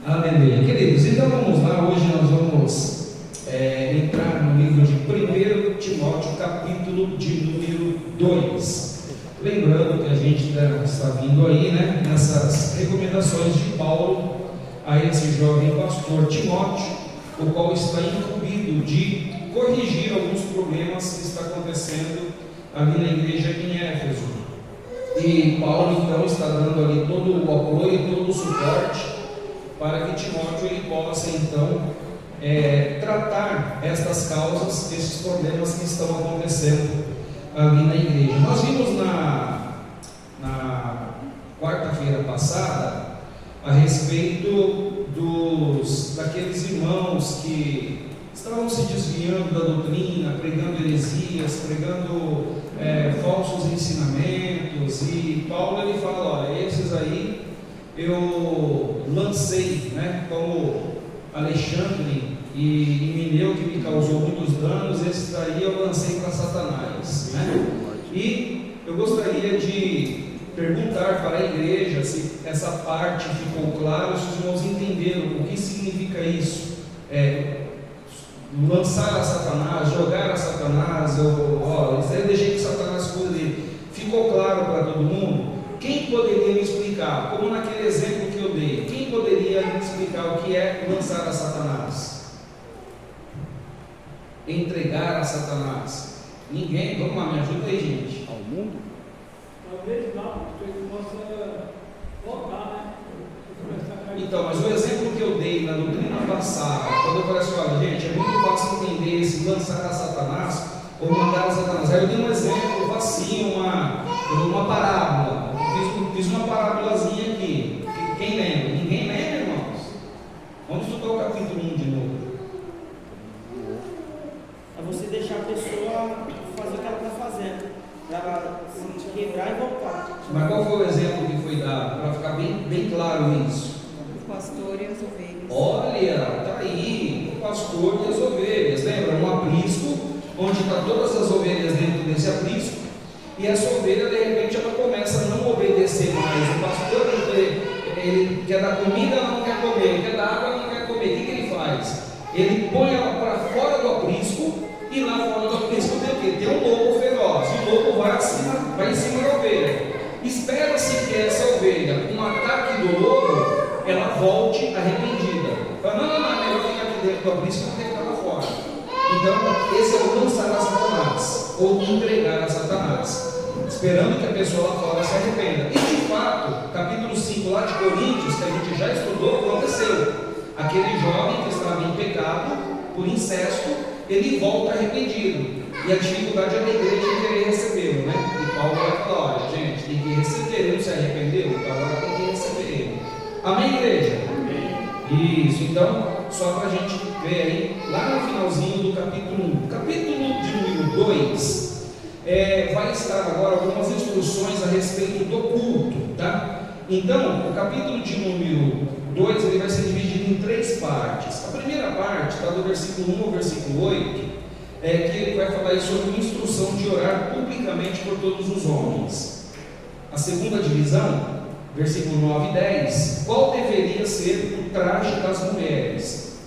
Aleluia. Queridos, então vamos lá. Hoje nós vamos entrar no livro de 1 Timóteo, capítulo de número 2. Lembrando que a gente está vindo aí, né, nessas recomendações de Paulo a esse jovem pastor Timóteo, o qual está incumbido de corrigir alguns problemas que está acontecendo ali na igreja em Éfeso. E Paulo então está dando ali todo o apoio, todo o suporte para que Timóteo ele possa então tratar estas causas, esses problemas que estão acontecendo ali na igreja. Nós vimos na quarta-feira passada a respeito daqueles irmãos que estavam se desviando da doutrina, pregando heresias, pregando falsos ensinamentos, e Paulo ele fala: olha, esses aí eu lancei, né, como Alexandre e Mineu, que me causou muitos danos, esses daí eu lancei para Satanás, né? E eu gostaria de perguntar para a igreja se essa parte ficou clara, se os irmãos entenderam o que significa isso. Lançar a Satanás, jogar a Satanás, isso aí eu deixei que Satanás cuida dele. Ficou claro para todo mundo? Quem poderia me explicar, como naquele exemplo que eu dei, quem poderia me explicar o que é lançar a Satanás? Entregar a Satanás? Ninguém? Vamos lá, me ajuda aí, gente. Ao mundo? Talvez não, porque ele possa voltar, né? Então, mas o exemplo que eu dei na doutrina passada, quando eu falei assim: olha, gente, é muito fácil entender esse lançar a Satanás ou mandar a Satanás. Aí eu dei um exemplo, assim, uma parábola. Fiz uma parábolazinha aqui. Quem lembra? Ninguém lembra, irmãos? Vamos estudar o capítulo 1 de novo. É você deixar a pessoa fazer o que ela está fazendo, para ela se quebrar e voltar. Mas qual foi o exemplo que foi dado? Para ficar bem claro isso. O pastor e as ovelhas. Olha, está aí, o pastor e as ovelhas. Lembra? Um aprisco, onde está todas as ovelhas dentro desse aprisco, e essa ovelha, de repente, ela começa a não obedecer mais. O pastor, ele quer dar comida, ela não quer comer, ele quer dar água, ela não quer comer. O que ele faz? Ele põe ela para fora do aprisco, e lá fora do aprisco tem o quê? Tem um lobo feroz, e o lobo vai em cima da ovelha. Espera-se que essa ovelha, com um ataque do lobo, ela volte arrependida. Fala: não, melhor ficar aqui dentro do aprisco, não tem que ficar lá fora. Então, esse é o lançar a Satanás, ou entregar a Satanás, esperando que a pessoa lá fora se arrependa. E de fato, capítulo 5 lá de Coríntios, que a gente já estudou, aconteceu. Aquele jovem que estava em pecado por incesto, ele volta arrependido. E a dificuldade é da igreja em querer recebê-lo, né? E Paulo vai falar: olha, gente, tem que receber, ele não se arrependeu, então agora tem que receber ele. Amém, igreja? Amém. Isso, então, só para a gente ver aí, lá no finalzinho do capítulo 1. Capítulo de número 2, vai estar agora algumas instruções a respeito do culto, tá? Então, o capítulo de número 2, ele vai ser dividido em 3 partes. A primeira parte está do versículo 1 ao versículo 8, que ele vai falar aí sobre instrução de orar publicamente por todos os homens. A segunda divisão, versículo 9 e 10, qual deveria ser o traje das mulheres?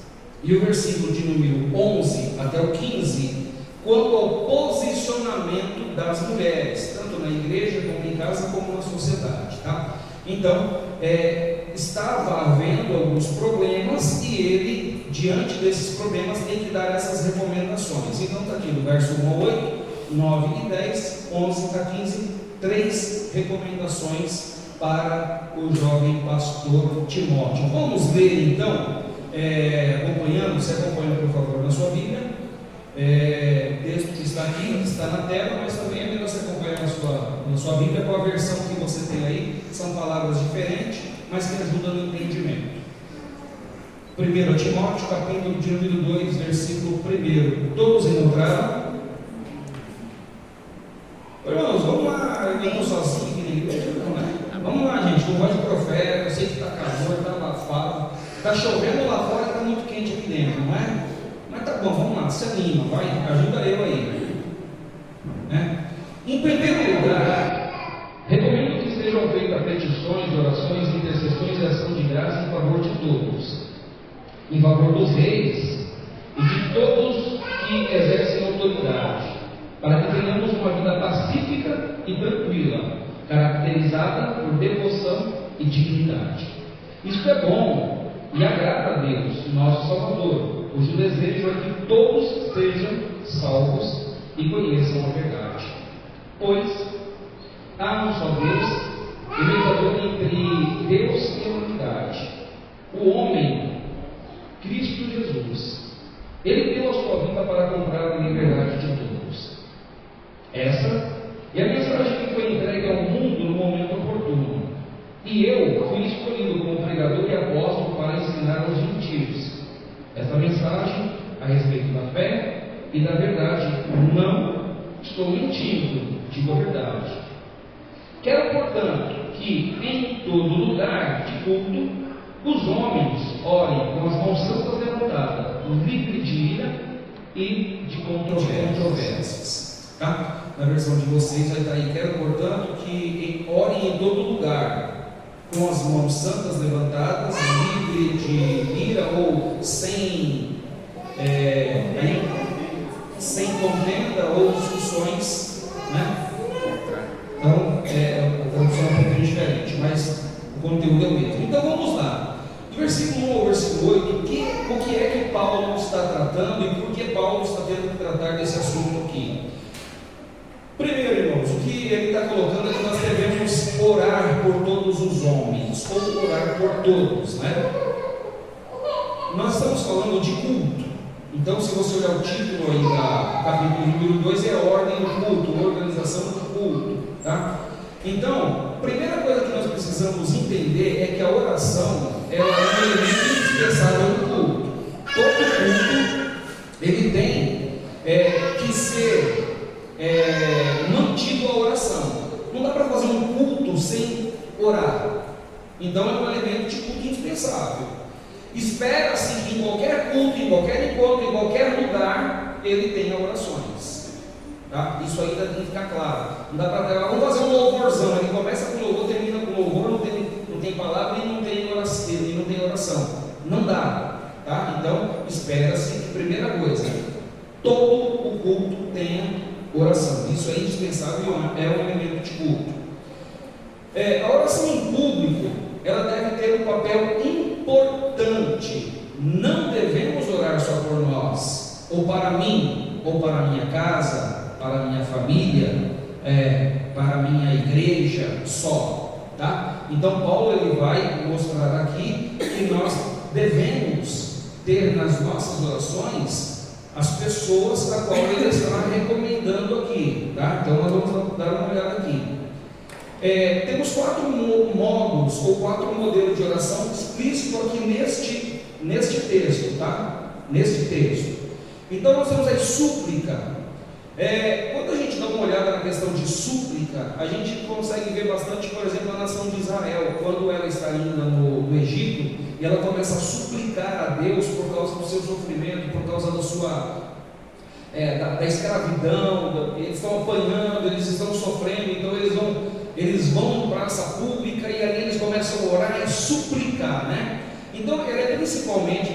E o versículo de número 11 até o 15, quanto ao posicionamento das mulheres, tanto na igreja, como em casa, como na sociedade, tá? Então, estava havendo alguns problemas, e ele, diante desses problemas, tem que dar essas recomendações. Então está aqui no verso 1 a 8, 9 e 10, 11 a 15, 3 recomendações para o jovem pastor Timóteo. Vamos ler então, acompanhando, você acompanha por favor na sua Bíblia. O texto que está aqui, está na tela, mas também é melhor você acompanhar na sua Bíblia com a versão que você tem aí. São palavras diferentes, mas que ajudam no entendimento. 1 Timóteo, capítulo de número 2, versículo 1. Todos encontraram? Irmãos, vamos lá. Eu estou sozinho aqui na igreja, não, né? Vamos lá, gente, com voz de profeta. Eu sei que está calor, está abafado, está chovendo lá fora, está muito quente aqui dentro, não é? Mas tá bom, vamos lá, se anima, vai, ajuda eu aí. Em primeiro lugar, recomendo que sejam feitas petições, orações, intercessões e ação de graça em favor de todos, em favor dos reis e de todos que exercem autoridade, para que tenhamos uma vida pacífica e tranquila, caracterizada por devoção e dignidade. Isso é bom e agrada a Deus, nosso Salvador, cujo desejo é que todos sejam salvos e conheçam a verdade. Pois há um só Deus, e mediador entre Deus e a humanidade, o homem, Cristo Jesus. Ele deu a sua vida para comprar a liberdade de todos. Essa é a mensagem que foi entregue ao mundo no momento oportuno. E eu fui escolhido como pregador e apóstolo para ensinar aos gentios esta mensagem a respeito da fé e da verdade. Não estou mentindo, digo a verdade. Quero, portanto, que em todo lugar de culto os homens orem com as mãos santas levantadas, livre de ira e de controvérsias. Tá? Na versão de vocês vai estar aí: quero, portanto, que orem em todo lugar, com as mãos santas levantadas, livre de ira ou sem contenda ou discussões, né? Então, a tradução é um pouquinho diferente, mas o conteúdo é o mesmo. Então vamos lá. Do versículo 1 ao versículo 8, o que é que Paulo está tratando e por que Paulo está tendo que tratar desse assunto aqui? Primeiro, irmãos, o que ele está colocando é que nós devemos orar por todos os homens, ou orar por todos, né? Nós estamos falando de culto. Então, se você olhar o título aí da capítulo número 2, é a ordem do culto, organização do culto, tá? Então, a primeira coisa que nós precisamos entender é que a oração, ela é um elemento indispensável do culto. Todo culto, ele tem que ser mantido a oração. Não dá para fazer um culto sem orar. Então é um elemento de culto indispensável. Espera-se que em qualquer culto, em qualquer encontro, em qualquer lugar, ele tenha orações. Tá? Isso ainda tem que ficar claro. Não dá para vamos fazer um louvorzão. Ele começa com louvor, termina com louvor, não tem palavra e não tem oração. Não dá. Tá? Então espera-se que, primeira coisa, todo o culto tenha oração. Isso é indispensável, é um elemento de culto. A oração em público, ela deve ter um papel importante. Não devemos orar só por nós, ou para mim, ou para a minha casa, para a minha família, para a minha igreja só, tá? Então Paulo ele vai mostrar aqui que nós devemos ter nas nossas orações as pessoas a qual ele está recomendando aqui, tá? Então nós vamos dar uma olhada aqui. Temos 4 modos ou 4 modelos de oração explícito aqui neste texto, tá? Neste texto. Então nós temos aí súplica. Quando a gente dá uma olhada na questão de súplica, a gente consegue ver bastante, por exemplo, a nação de Israel, quando ela está ainda no Egito, e ela começa a suplicar a Deus por causa do seu sofrimento, por causa da sua da escravidão, eles estão apanhando, eles estão sofrendo, então eles vão para praça pública e ali eles começam a orar e suplicar, né? Então é principalmente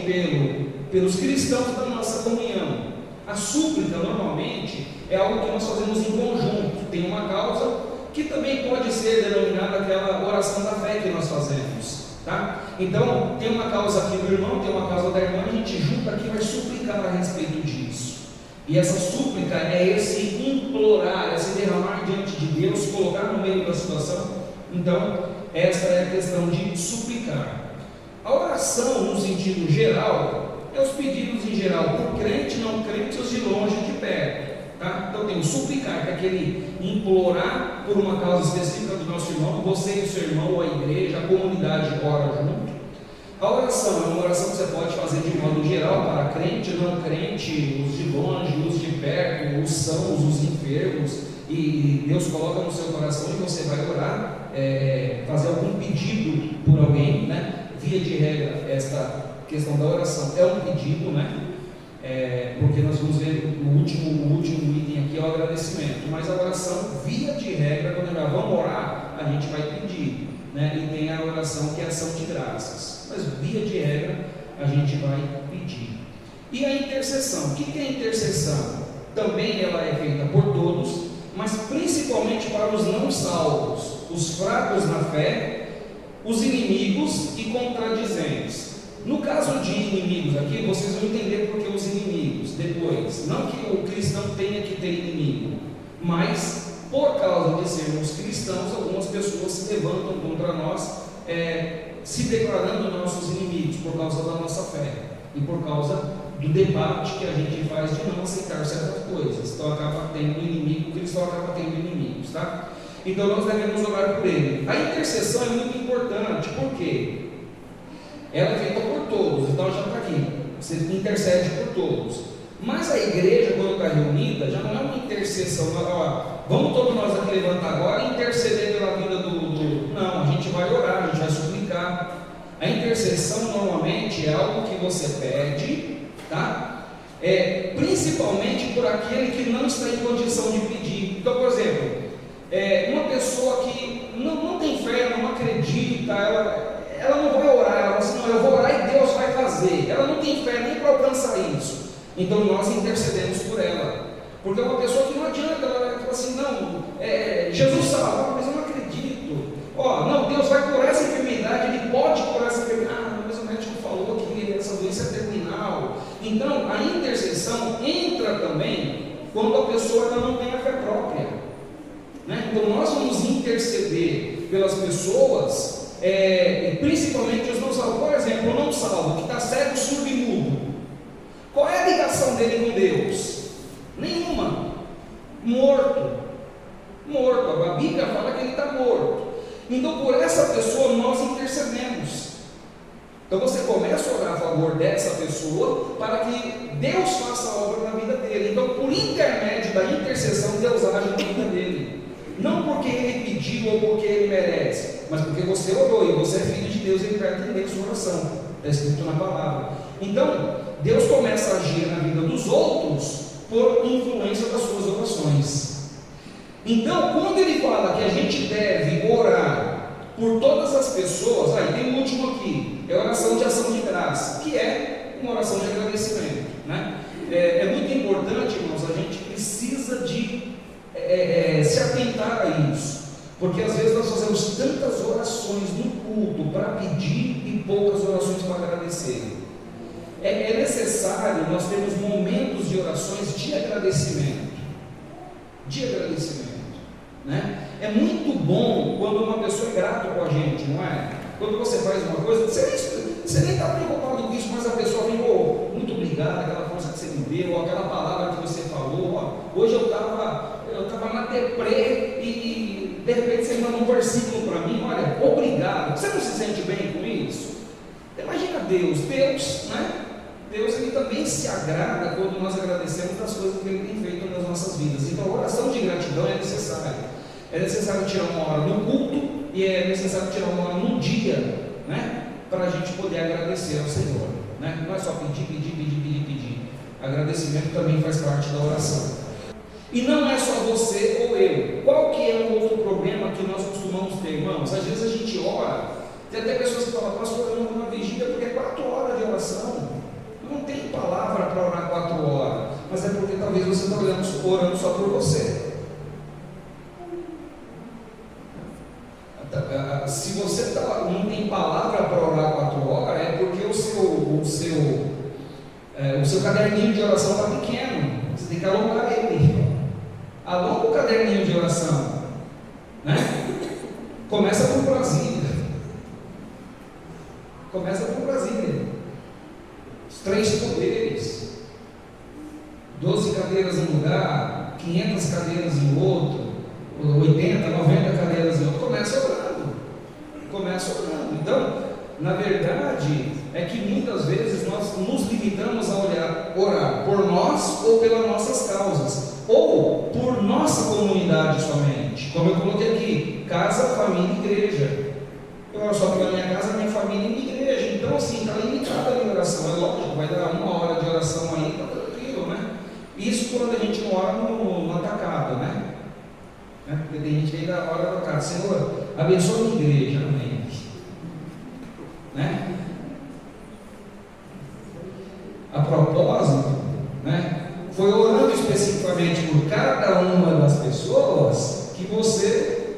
pelos cristãos da nossa comunhão. A súplica normalmente é algo que nós fazemos em conjunto, tem uma causa que também pode ser denominada aquela oração da fé que nós fazemos, tá? Então tem uma causa aqui do irmão, tem uma causa da irmã, a gente junta aqui e vai suplicar a respeito disso. E essa súplica é esse implorar, é se derramar diante de Deus, colocar no meio da situação. Então essa é a questão de suplicar. A oração no sentido geral é os pedidos em geral, por crente, não crente, os de longe e de perto, tá? Então tem o suplicar, que é aquele implorar por uma causa específica do nosso irmão, você e o seu irmão, ou a igreja, a comunidade ora junto. A oração é uma oração que você pode fazer de modo geral para crente, não crente, os de longe, os de perto, os sãos, os enfermos, e Deus coloca no seu coração e você vai orar, fazer algum pedido por alguém, né? Via de regra, esta questão da oração é um pedido, né? Porque nós vamos ver o último item aqui é o agradecimento, mas a oração, via de regra, quando nós vamos orar, a gente vai pedir, né? E tem a oração que é ação de graças, mas via de regra a gente vai pedir. E a intercessão, o que é a intercessão? Também ela é feita por todos, mas principalmente para os não salvos, os fracos na fé, os inimigos e contradizentes. No caso de inimigos aqui, vocês vão entender por que os inimigos depois. Não que o cristão tenha que ter inimigo, mas por causa de sermos cristãos, algumas pessoas se levantam contra nós, se declarando nossos inimigos por causa da nossa fé e por causa do debate que a gente faz de não aceitar certas coisas. Então acaba tendo inimigo, o cristão acaba tendo inimigos, tá? Então nós devemos orar por ele. A intercessão é muito importante, por quê? Ela é feita por todos, então já está aqui, você intercede por todos. Mas a igreja, quando está reunida, já não é uma intercessão, vamos todos nós aqui levantar agora e interceder pela vida do. Não, a gente vai orar, a gente vai suplicar. A intercessão normalmente é algo que você pede, tá? Principalmente por aquele que não está em condição de pedir. Então, por exemplo, uma pessoa que não tem fé, não acredita, ela não vai orar, ela fala assim, não, eu vou orar e Deus vai fazer. Ela não tem fé nem para alcançar isso. Então nós intercedemos por ela. Porque é uma pessoa que não adianta, ela fala assim, não, Jesus salva, mas eu não acredito. Não, Deus vai curar essa enfermidade, Ele pode curar essa enfermidade. Mas o médico falou que essa doença é terminal. Então a intercessão entra também quando a pessoa ela não tem a fé própria, né? Então nós vamos interceder pelas pessoas, principalmente os não salvos. Por exemplo, o não salvo, que está cego, surdo e mudo. Qual é a ligação dele com Deus? Nenhuma. Morto. A Bíblia fala que ele está morto. Então por essa pessoa nós intercedemos. Então você começa a orar a favor dessa pessoa para que Deus faça a obra na vida dele. Então por intermédio da intercessão Deus age na vida dele. Não porque ele pediu ou porque ele merece, mas porque você orou e você é filho de Deus e ele vai atender a sua oração. Está escrito na palavra. Então Deus começa a agir na vida dos outros por influência das suas orações. Então, quando ele fala que a gente deve orar por todas as pessoas, tem um último aqui, é oração de ação de graça, que é uma oração de agradecimento, né? É muito importante, irmãos, a gente precisa de se atentar a isso, porque às vezes nós fazemos tantas orações no culto para pedir e poucas orações para agradecer. É necessário nós termos momentos de orações de agradecimento, né? É muito bom quando uma pessoa é grata com a gente, não é? Quando você faz uma coisa, você nem está preocupado com isso, mas a pessoa vem, muito obrigado, aquela força que você me deu, ou aquela palavra que você falou, hoje eu estava na deprê e de repente você manda um versículo para mim, olha, obrigado. Você não se sente bem com isso? Imagina Deus, né? Deus ele também se agrada quando nós agradecemos das coisas que Ele tem feito nas nossas vidas. Então a oração de gratidão é necessária. É necessário tirar uma hora no culto e é necessário tirar uma hora no dia, né? Para a gente poder agradecer ao Senhor, né? Não é só pedir. Agradecimento também faz parte da oração. E não é só você ou eu. Qual que é um outro problema que nós costumamos ter, irmãos? Às vezes a gente ora, tem até pessoas que falam, pastor, eu não vou na vigília porque é 4 horas de oração. Não tem palavra para orar 4 horas, mas é porque talvez você está orando só por você. Se você não tem palavra para orar 4 horas, é porque o seu caderninho de oração está pequeno. Você tem que alongar ele. Alonga o caderninho de oração, né? Começa por Brasília. Os 3 poderes, 12 cadeiras em um lugar, 500 cadeiras em outro, 80, 90 cadeiras em outro. Começa orando. Então, na verdade, é que muitas vezes nós nos limitamos a orar por nós ou pelas nossas causas, ou por nossa comunidade somente. Como eu coloquei aqui, casa, família e igreja. Eu oro só pela minha casa, minha família e minha igreja. Então, assim, está limitada a minha oração. É lógico, vai dar 1 hora de oração aí, está tranquilo, né? Isso quando a gente não ora no atacado, né? Porque tem gente que ainda ora no atacado. Senhor, abençoa a minha igreja, amém. Né? a propósito, né? Foi orando especificamente por cada uma das pessoas que você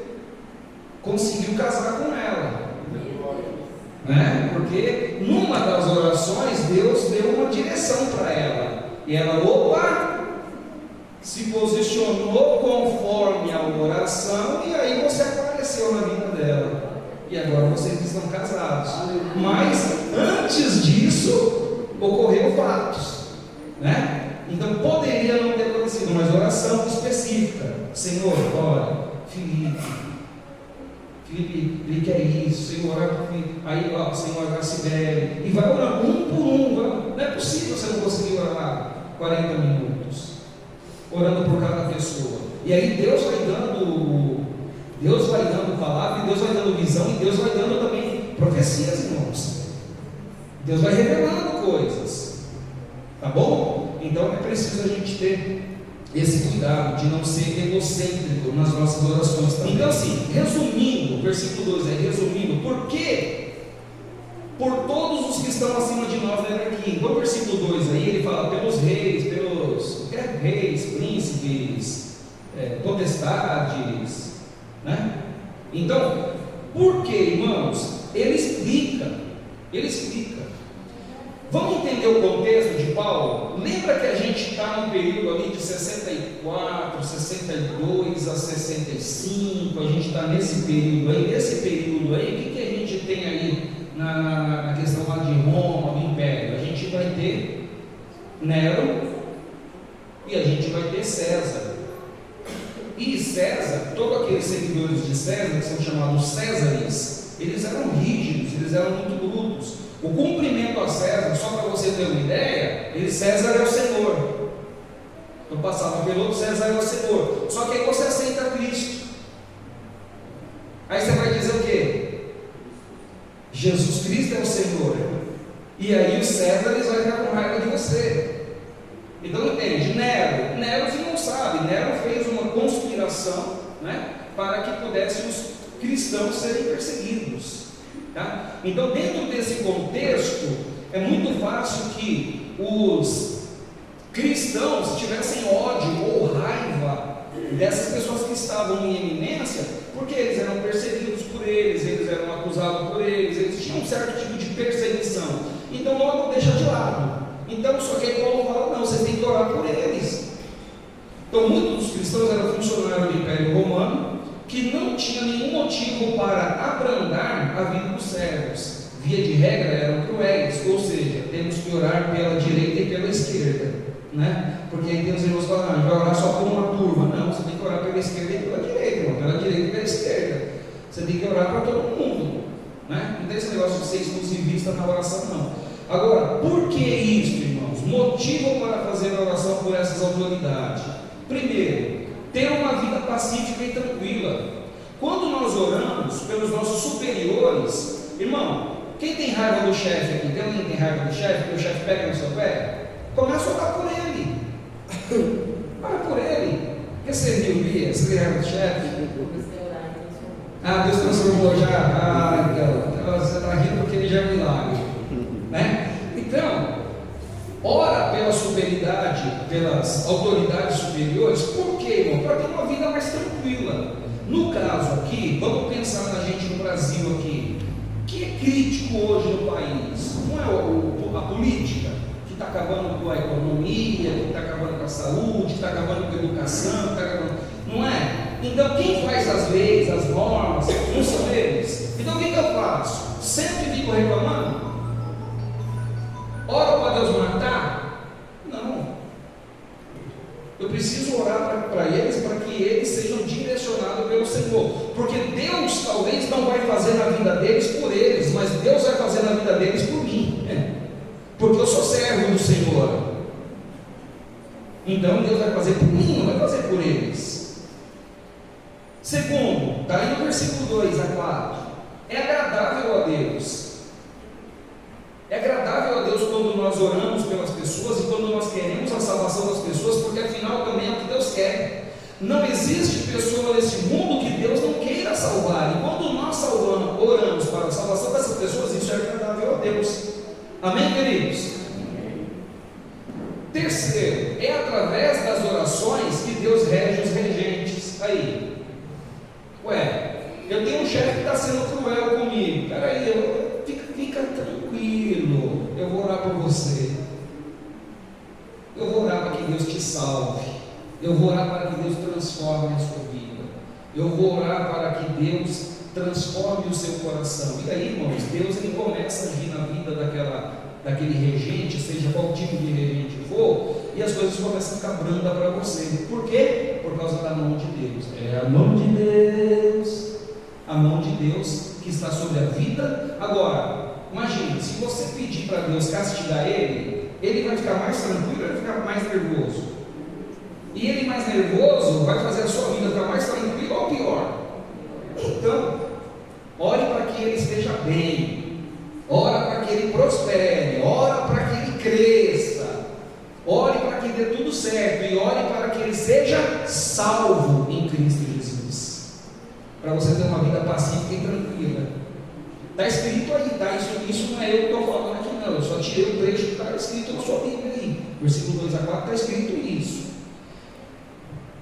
conseguiu casar com ela, né? Porque numa das orações Deus deu uma direção para ela e ela, se posicionou conforme a oração, e aí você apareceu na vida dela, e agora vocês estão casados. Mas antes disso ocorreu fatos, né? Então poderia não ter acontecido, mas oração específica. Senhor, olha, Felipe, ele quer isso, Senhor, aí ó, Senhor, Gacibele, e vai orando um por um. Não é possível você não conseguir orar 40 minutos orando por cada pessoa. E aí Deus vai dando palavra, e Deus vai dando visão, e Deus vai dando também profecias, irmãos. Deus vai revelando coisas, tá bom? Então é preciso a gente ter esse cuidado de não ser egocêntrico nas nossas orações também. Então assim, resumindo, versículo 2 resumindo, por quê? Por todos os que estão acima de nós na hierarquia. Então o versículo 2 aí, ele fala pelos reis, príncipes, potestades, né? Então, por quê, irmãos? Ele explica. Vamos entender o contexto de Paulo? Lembra que a gente está num período ali de 64, 62 a 65, a gente está nesse período aí, o que a gente tem aí na questão lá de Roma, do Império? A gente vai ter Nero e a gente vai ter César. E César, todos aqueles seguidores de César, que são chamados Césares, eles eram rígidos, eles eram muito brutos. O cumprimento a César, só para você ter uma ideia, César é o Senhor. Então passava pelo outro, César é o Senhor. Só que aí você aceita Cristo. Aí você vai dizer o quê? Jesus Cristo é o Senhor. E aí os Césares vão ficar com raiva de você. Então entende, Nero você não sabe, Nero fez uma conspiração, né, para que pudessem os cristãos serem perseguidos, tá? Então dentro desse contexto é muito fácil que os cristãos tivessem ódio ou raiva dessas pessoas que estavam em eminência, porque eles eram perseguidos por eles eram acusados por eles tinham um certo tipo de perseguição, então logo deixa de lado. Então, só que aí Paulo fala, não, você tem que orar por eles. Então, muitos dos cristãos eram funcionários do Império Romano, que não tinha nenhum motivo para abrandar a vida dos servos. Via de regra, eram cruéis, ou seja, temos que orar pela direita e pela esquerda, né? Porque aí tem os irmãos falando, não, vai orar só por uma turma. Não, você tem que orar pela esquerda e pela direita, irmão, pela direita e pela esquerda. Você tem que orar para todo mundo, né? Não tem esse negócio de ser exclusivista na oração, não. Agora, por que isso, irmãos? Motivo para fazer a oração por essas autoridades. Primeiro, ter uma vida pacífica e tranquila. Quando nós oramos pelos nossos superiores, irmão, quem tem raiva do chefe aqui? Tem alguém que tem raiva do chefe? Que o chefe pega no seu pé? Começa a orar por ele. Ora por ele. Porque você viu, Bia? Você tem raiva do chefe? Deus transformou já. Então, você está rindo porque ele já é um milagre, né? Então, ora pela superioridade, pelas autoridades superiores. Por quê, irmão? Para ter uma vida mais tranquila. No caso aqui, vamos pensar na gente no Brasil aqui. O que é crítico hoje no país? Não é a política, que está acabando com a economia, que está acabando com a saúde, que está acabando com a educação, não é? Então quem faz as leis, as normas, não são eles. Então o que eu faço? Sempre fico reclamando? Oro para Deus matar? Não. Eu preciso orar para eles, para que eles sejam direcionados pelo Senhor. Porque Deus talvez não vai fazer na vida deles por eles, mas Deus vai fazer na vida deles por mim. Porque eu sou servo do Senhor. Então Deus vai fazer por mim, não vai fazer por eles. Segundo, está aí no versículo 2 a 4. É agradável a Deus. É agradável a Deus quando nós oramos pelas pessoas e quando nós queremos a salvação das pessoas, porque afinal também é o que Deus quer. Não existe pessoa nesse mundo que Deus não queira salvar. E quando nós oramos para a salvação dessas pessoas, isso é agradável a Deus. Amém, queridos? através das orações que Deus rege os regentes. Aí, eu tenho um chefe que está sendo cruel comigo. Peraí, fica tranquilo, eu vou orar por você. Eu vou orar para que Deus te salve. Eu vou orar para que Deus transforme a sua vida. Eu vou orar para que Deus transforme o seu coração. E aí, irmãos, Deus ele começa a agir na vida daquele regente, seja qual tipo de regente for, e as coisas começam a ficar brandas para você. Por quê? Por causa da mão de Deus. É a mão de Deus. A mão de Deus que está sobre a vida. Agora, imagine, se você pedir para Deus castigar ele vai ficar mais tranquilo ou vai ficar mais nervoso? E ele mais nervoso vai fazer a sua vida ficar mais tranquila ou pior? Então, ore para que ele esteja bem, ore para que ele prospere, ore para que ele cresça, ore para que dê tudo certo e ore para que ele seja salvo em Cristo Jesus, para você ter uma vida pacífica e tranquila. Está escrito aí, tá? Isso não é eu que estou falando aqui não, eu só tirei o trecho que está escrito na sua Bíblia aí, versículo 2 a 4 está escrito isso.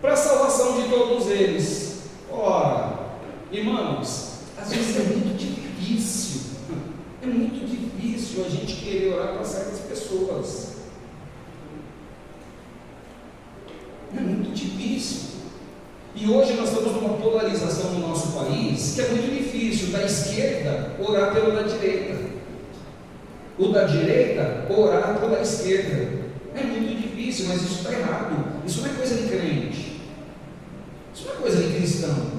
Para a salvação de todos eles. Ora, irmãos, às vezes é muito difícil a gente querer orar para certas pessoas. É muito difícil. E hoje nós estamos numa polarização no nosso país que é muito difícil, da esquerda orar pelo da direita, o da direita orar pela esquerda. É muito difícil, mas isso está errado. Isso não é coisa de crente, isso não é coisa de cristão.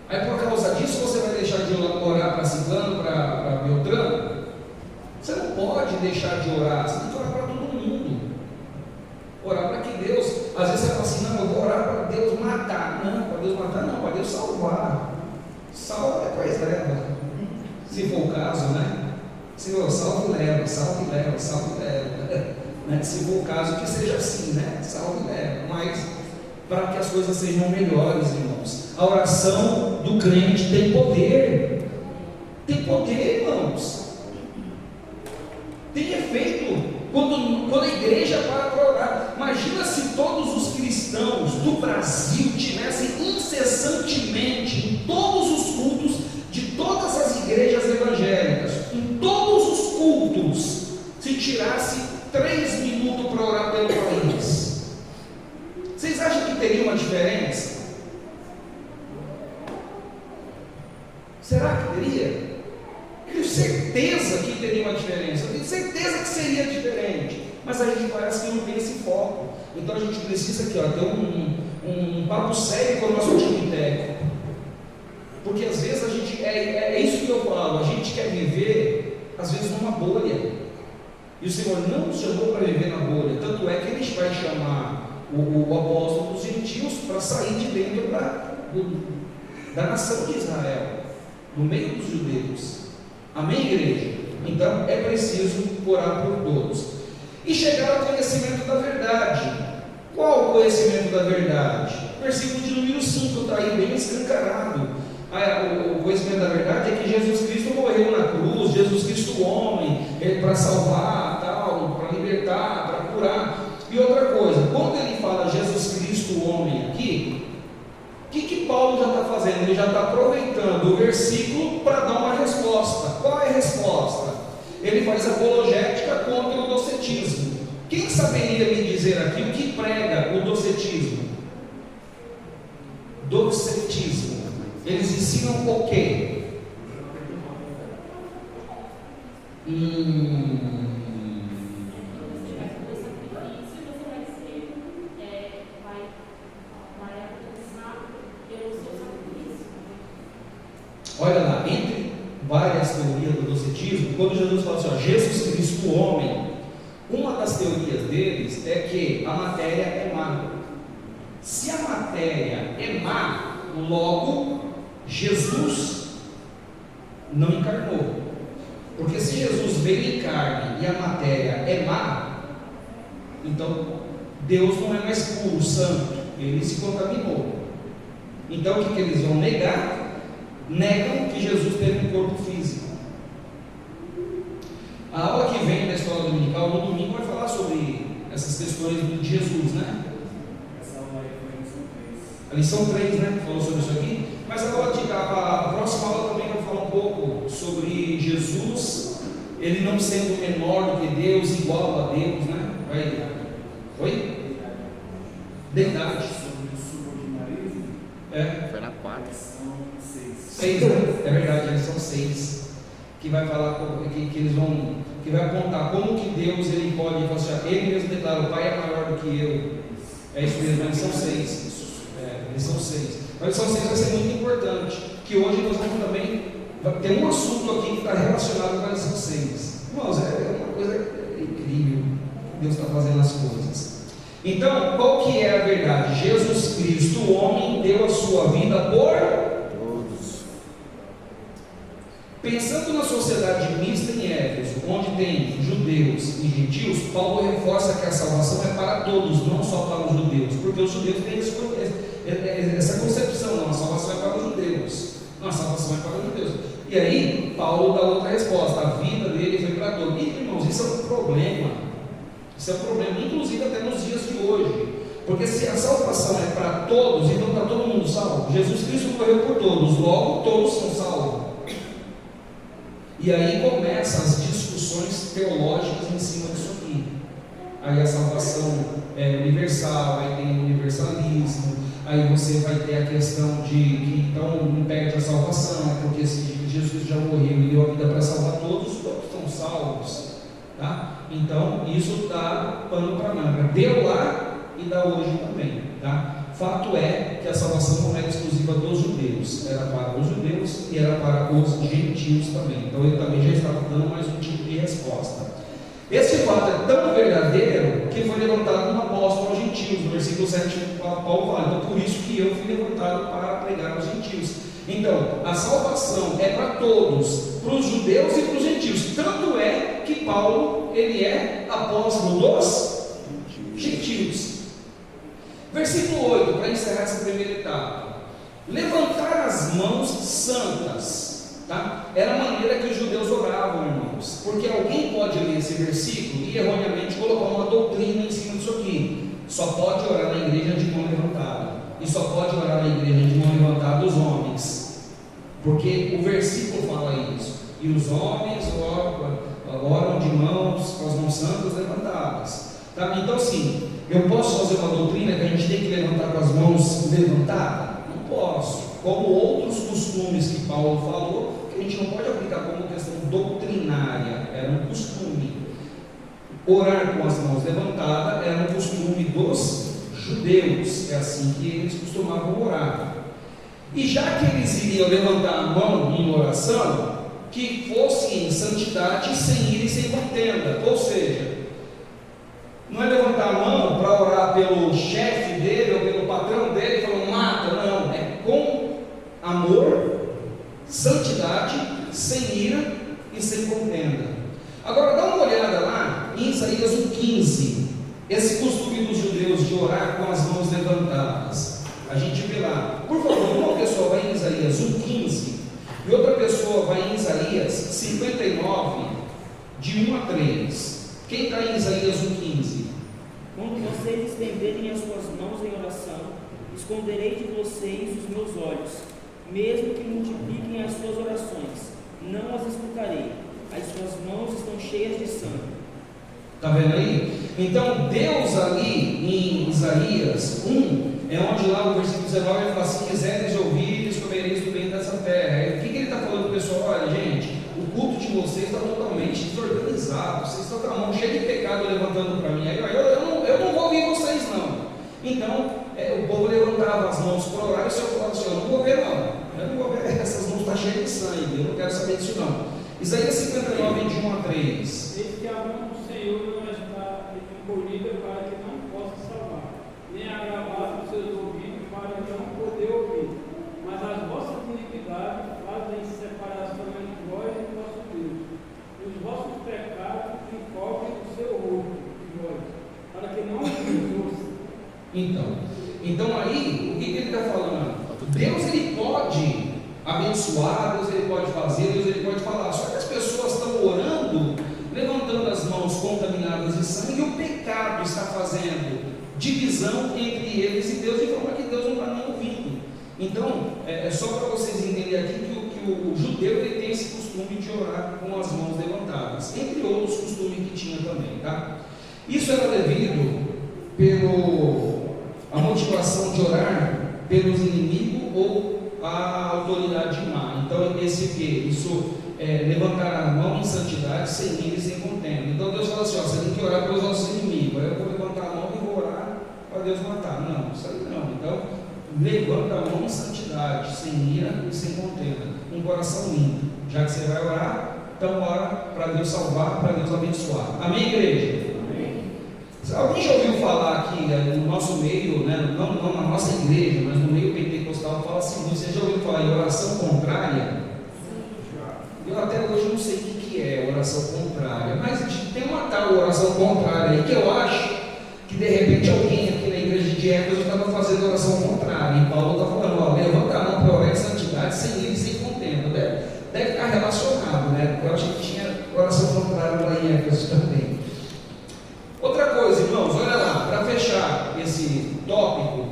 Aí por causa disso você vai deixar de orar para ciclano, para Beltrano? Você não pode deixar de orar, você tem que orar para todo mundo. Orar para que Deus, às vezes você fala assim, não, eu vou orar para Deus matar. Não, para Deus matar não, para Deus salvar. Salva depois leva, se for o caso, né? Senhor, salve e leva, salve e leva, salve e leva, né? Se for o caso, que seja assim, né? Salve e leva, mas para que as coisas sejam melhores, irmãos. A oração do crente tem poder, irmãos, tem efeito. Quando a igreja para orar, imagina se todos os cristãos do Brasil tivessem incessantemente em todos os cultos de todas as igrejas evangélicas, em todos os cultos, se tirasse 3 minutos para orar pelo país. Vocês acham que teria uma diferença? Será que teria? Eu tenho certeza que teria uma diferença, eu tenho certeza que seria diferente, mas a gente parece que não tem esse foco. Então a gente precisa aqui, ter um papo sério com o nosso time técnico, porque às vezes a gente, é isso que eu falo, a gente quer viver às vezes numa bolha, e o Senhor não nos chamou para viver na bolha, tanto é que Ele vai chamar o apóstolo dos gentios para sair de dentro da nação de Israel, no meio dos judeus. Amém, igreja? Então é preciso orar por todos e chegar ao conhecimento da verdade. Qual o conhecimento da verdade? Versículo de número 5 está aí bem escancarado. O conhecimento da verdade é que Jesus Cristo morreu na cruz, Jesus Cristo homem, para salvar, para libertar, para curar. E outra coisa, quando ele fala Jesus Cristo homem aqui, o que Paulo já está fazendo? Ele já está aproveitando o versículo para dar uma resposta. Qual é a resposta? Ele faz apologética contra o docetismo. Quem saberia me dizer aqui o que prega o docetismo? Docetismo. Eles ensinam o quê? Olha lá, entre várias teorias do docetismo, quando Jesus fala assim, Jesus Cristo homem, uma das teorias deles é que a matéria é má. Se a matéria é má, logo Jesus não encarnou. Porque se Jesus veio em carne e a matéria é má, então Deus não é mais puro, santo, ele se contaminou. Então o que eles vão negar? Negam que Jesus teve um corpo físico. A aula que vem da escola dominical no domingo vai falar sobre essas questões de Jesus, né? A lição 3, né? Falou sobre isso aqui. Mas agora a próxima aula também vai falar um pouco sobre Jesus, ele não sendo menor do que Deus, igual a Deus, né? Oi? Deidade. Foi na 4. 6, né? É verdade, eles são 6. Que vai falar que eles vão, que vai apontar como que Deus ele pode fazer. Ele mesmo declara: o Pai é maior do que eu. É isso mesmo, eles são 6. Eles são 6. A lição 6 vai ser muito importante. Que hoje nós vamos também ter um assunto aqui que está relacionado com a lição 6. Irmãos, é uma coisa incrível. Deus está fazendo as coisas. Então, qual que é a verdade? Jesus Cristo, o homem, deu a sua vida por todos. Pensando na sociedade mista em Éfeso, onde tem judeus e gentios, Paulo reforça que a salvação é para todos, não só para os judeus, porque os judeus têm essa concepção: não, a salvação é para os judeus, não, a salvação é para os judeus. E aí, Paulo dá outra resposta: a vida dele foi para todos. E, irmãos, isso é um problema. Isso é um problema, inclusive até nos dias de hoje, porque se a salvação é para todos, então está todo mundo salvo. Jesus Cristo morreu por todos, logo todos são salvos. E aí começam as discussões teológicas em cima disso aqui. Aí a salvação é universal, aí tem o universalismo, aí você vai ter a questão de que então não perde a salvação, porque se Jesus já morreu e deu a vida para salvar todos, todos estão salvos. Tá? Então, isso dá pano para manga. Deu lá e dá hoje também. Tá? Fato é que a salvação não era exclusiva dos judeus, era para os judeus e era para os gentios também. Então, ele também já estava dando mais um tipo de resposta. Esse fato é tão verdadeiro que foi levantado um apóstolo aos gentios. No versículo 7, Paulo fala: então, por isso que eu fui levantado para pregar aos gentios. Então, a salvação é para todos, para os judeus e para os gentios. Tanto é que Paulo, ele é apóstolo dos gentios. Versículo 8, para encerrar essa primeira etapa: levantar as mãos santas, tá? Era a maneira que os judeus oravam, irmãos, porque alguém pode ler esse versículo e erroneamente colocar uma doutrina em cima disso aqui: só pode orar na igreja de mão levantada, e só pode orar na igreja de mão levantada os homens, porque o versículo fala isso, e os homens oram de mãos, com as mãos santas levantadas, tá? Então assim, eu posso fazer uma doutrina que a gente tem que levantar com as mãos levantadas? Não posso. Como outros costumes que Paulo falou, que a gente não pode aplicar como questão doutrinária, era um costume. Orar com as mãos levantadas era um costume dos judeus, é assim que eles costumavam orar. E já que eles iriam levantar a mão em oração, que fosse em santidade, sem ira e sem contenda, ou seja, não é levantar a mão para orar pelo chefe dele ou pelo patrão dele, falando mata, não, é com amor, santidade, sem ira e sem contenda. Agora dá uma olhada lá em Isaías 1,15, esse costume dos judeus de orar com as mãos levantadas. A gente vê lá, por favor, uma pessoa vai em Isaías 1,15 e outra pessoa vai em Isaías 59, de 1 a 3. Quem está em Isaías 1,15? Quando vocês estenderem as suas mãos em oração, esconderei de vocês os meus olhos, mesmo que multipliquem as suas orações, não as escutarei, as suas mãos estão cheias de sangue. Está vendo aí? Então Deus ali em Isaías 1, é onde lá no versículo 19 ele fala: se quiseres ouvir, comereis do bem dessa terra. O que ele está falando para o pessoal? Olha gente, o culto de vocês está totalmente desorganizado, vocês estão com a mão cheia de pecado levantando para mim, eu não vou ouvir vocês não. Então o povo levantava as mãos para orar e o Senhor falava assim: eu não vou ver não, eu não vou ver, essas mãos estão cheias de sangue, eu não quero saber disso não. Isaías 59, de 1 a 3. Desde que a mão do Senhor não está encolhida para que não possa salvar, nem agravado os seus ouvidos para não poder ouvir, mas as vossas iniquidades fazem separação entre vós e vosso Deus, e os vossos pecados encobrem o seu rosto de vós, para que não vos ouça. Então aí, o que ele está falando? Deus ele pode abençoar, Deus ele pode fazer, Deus ele pode falar, só que as pessoas estão orando, levantando as mãos contaminadas de sangue, e o pecado diabo está fazendo divisão entre eles e Deus, de forma que Deus não está nem ouvindo. Então, é só para vocês entenderem aqui que o judeu ele tem esse costume de orar com as mãos levantadas, entre outros costumes que tinha também, tá? Isso era devido a motivação de orar pelos inimigos ou a autoridade má. Então, isso levantar a mão em santidade, sem ira e sem contenda. Então Deus fala assim: ó, você tem que orar pelos nossos inimigos. Aí eu vou levantar a mão e vou orar para Deus matar. Não, isso aí não. Então, levanta a mão em santidade, sem ira e sem contenda, um coração limpo. Já que você vai orar, então ora para Deus salvar, para Deus abençoar. Amém, igreja? Amém. Alguém já ouviu falar aqui no nosso meio, né, não na nossa igreja, mas no meio pentecostal, fala assim: você já ouviu falar em oração contrária? Eu até hoje não sei o que é oração contrária, mas tem uma tal oração contrária aí que eu acho que de repente alguém aqui na igreja de Éfeso estava fazendo oração contrária, e Paulo está falando: ó, levanta a mão para orar em santidade, sem ira e sem contenda. Deve estar relacionado, né? Eu acho que tinha oração contrária lá em Éfeso também. Outra coisa, irmãos, olha lá, para fechar esse tópico,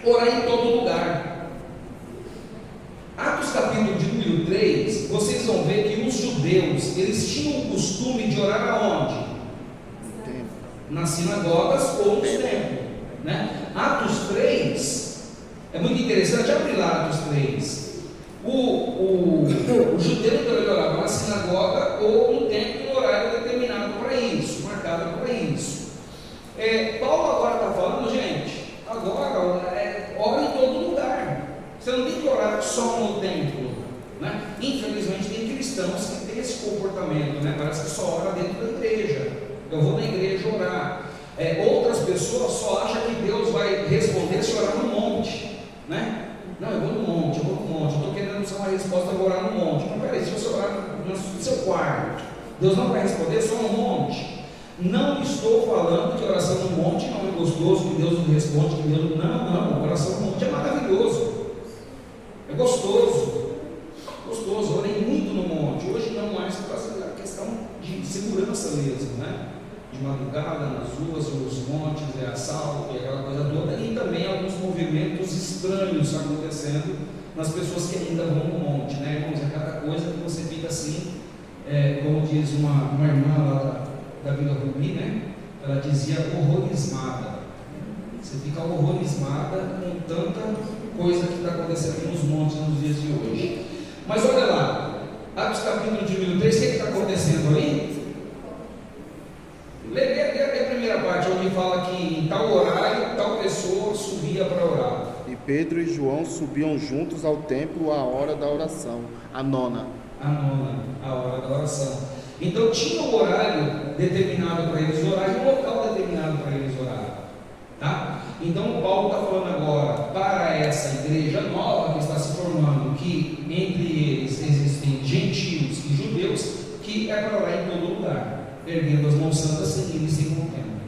orar em todo lugar. Atos capítulo de número 3, vocês vão ver que os judeus, eles tinham o costume de orar aonde? Nas sinagogas ou nos templos, né? Atos 3, é muito interessante, abre lá Atos 3. O judeu então, ele orava na sinagoga ou no templo em horário determinado para isso, marcado para isso. Paulo agora está falando, gente, agora ora em todo lugar. Você não tem que orar só no templo, né? Infelizmente tem cristãos que têm esse comportamento, né? Parece que só ora dentro da igreja. Eu vou na igreja orar. Outras pessoas só acham que Deus vai responder se orar no monte, né? Não, eu vou no monte, eu estou querendo uma resposta, eu vou orar no monte. Mas peraí, se você orar no seu quarto, Deus não vai responder só no monte. Não estou falando que oração no monte não é gostoso, que Deus não responde, que Deus não, oração no monte é maravilhoso. É gostoso, orei muito no monte, hoje não mais por causa da questão de segurança mesmo, né? De madrugada, nas ruas, nos montes, assalto, aquela coisa toda, e também alguns movimentos estranhos acontecendo nas pessoas que ainda vão no monte, né, irmãos? É cada coisa que você fica assim, como diz uma irmã lá da Vila Rubi, né? Ela dizia horrorizada. Você fica horrorizada com tanta coisa que está acontecendo nos montes nos dias de hoje. Mas olha lá, Atos capítulo de número 3, o que está acontecendo aí? Lê a primeira parte, onde fala que em tal horário, tal pessoa subia para orar. E Pedro e João subiam juntos ao templo à hora da oração, a nona, a hora da oração. Então tinha um horário determinado para eles orar e um local determinado para eles orar. Tá? Então Paulo está falando agora para essa igreja nova que está se formando, que entre eles existem gentios e judeus, que é para orar em todo lugar, erguendo as mãos santas sem ira e sem contenda.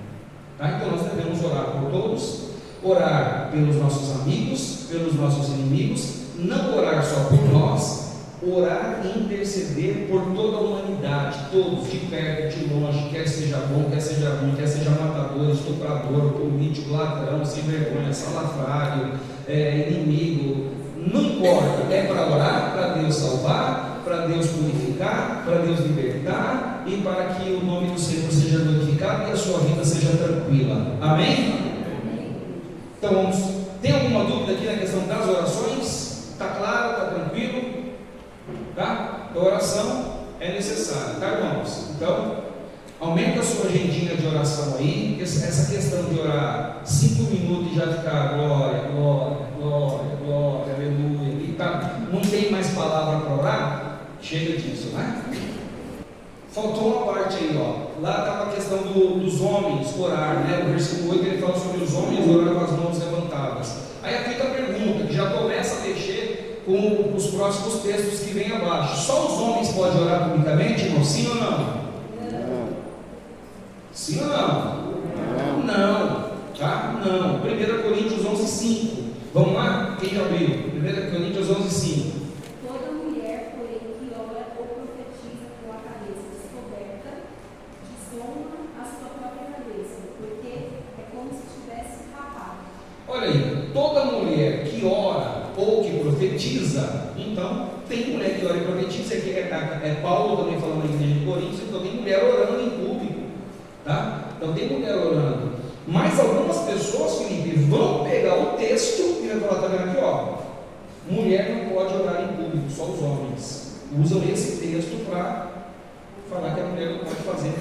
Tá? Então nós devemos orar por todos, orar pelos nossos amigos, pelos nossos inimigos, não orar só por nós, orar e interceder por toda a humanidade, todos, de perto, de longe, quer seja bom, quer seja ruim, quer seja matador, estuprador, político, ladrão, sem vergonha, salafrário, inimigo, não importa, é para orar, para Deus salvar, para Deus purificar, para Deus libertar e para que o nome do Senhor seja glorificado e a sua vida seja tranquila. Amém? Então, tem alguma dúvida aqui na questão das orações? Está claro? Está tranquilo? Tá? A oração é necessária, tá, irmãos? Então, aumenta a sua agendinha de oração aí. Essa questão de orar 5 minutos e já ficar glória, glória, glória, glória, aleluia, e tá, não tem mais palavra para orar, chega disso, né? Faltou uma parte aí, ó. Lá estava a questão dos homens orar, né? O versículo 8 ele fala sobre os homens orar com as mãos levantadas. Aí fica a pergunta, que já começa a mexer com os próximos textos que vem abaixo. Só os homens podem orar publicamente, irmão? Sim ou não? não, Sim ou não? Não, tá? Não. 1 Coríntios 11:5. Vamos lá? Quem já abriu? 1 Coríntios 11:5. Toda mulher, porém, que ora ou profetiza com a cabeça descoberta, desonra a sua própria cabeça, porque toda mulher que ora ou que profetiza, então tem mulher que ora e profetiza, que é Paulo também falando na igreja de Coríntios, então tem mulher orando em público, tá? Então tem mulher orando, mas algumas pessoas, Felipe, vão pegar o texto e vai falar, tá vendo aqui, ó, mulher não pode orar em público, só os homens, usam esse texto para falar que a mulher não pode fazer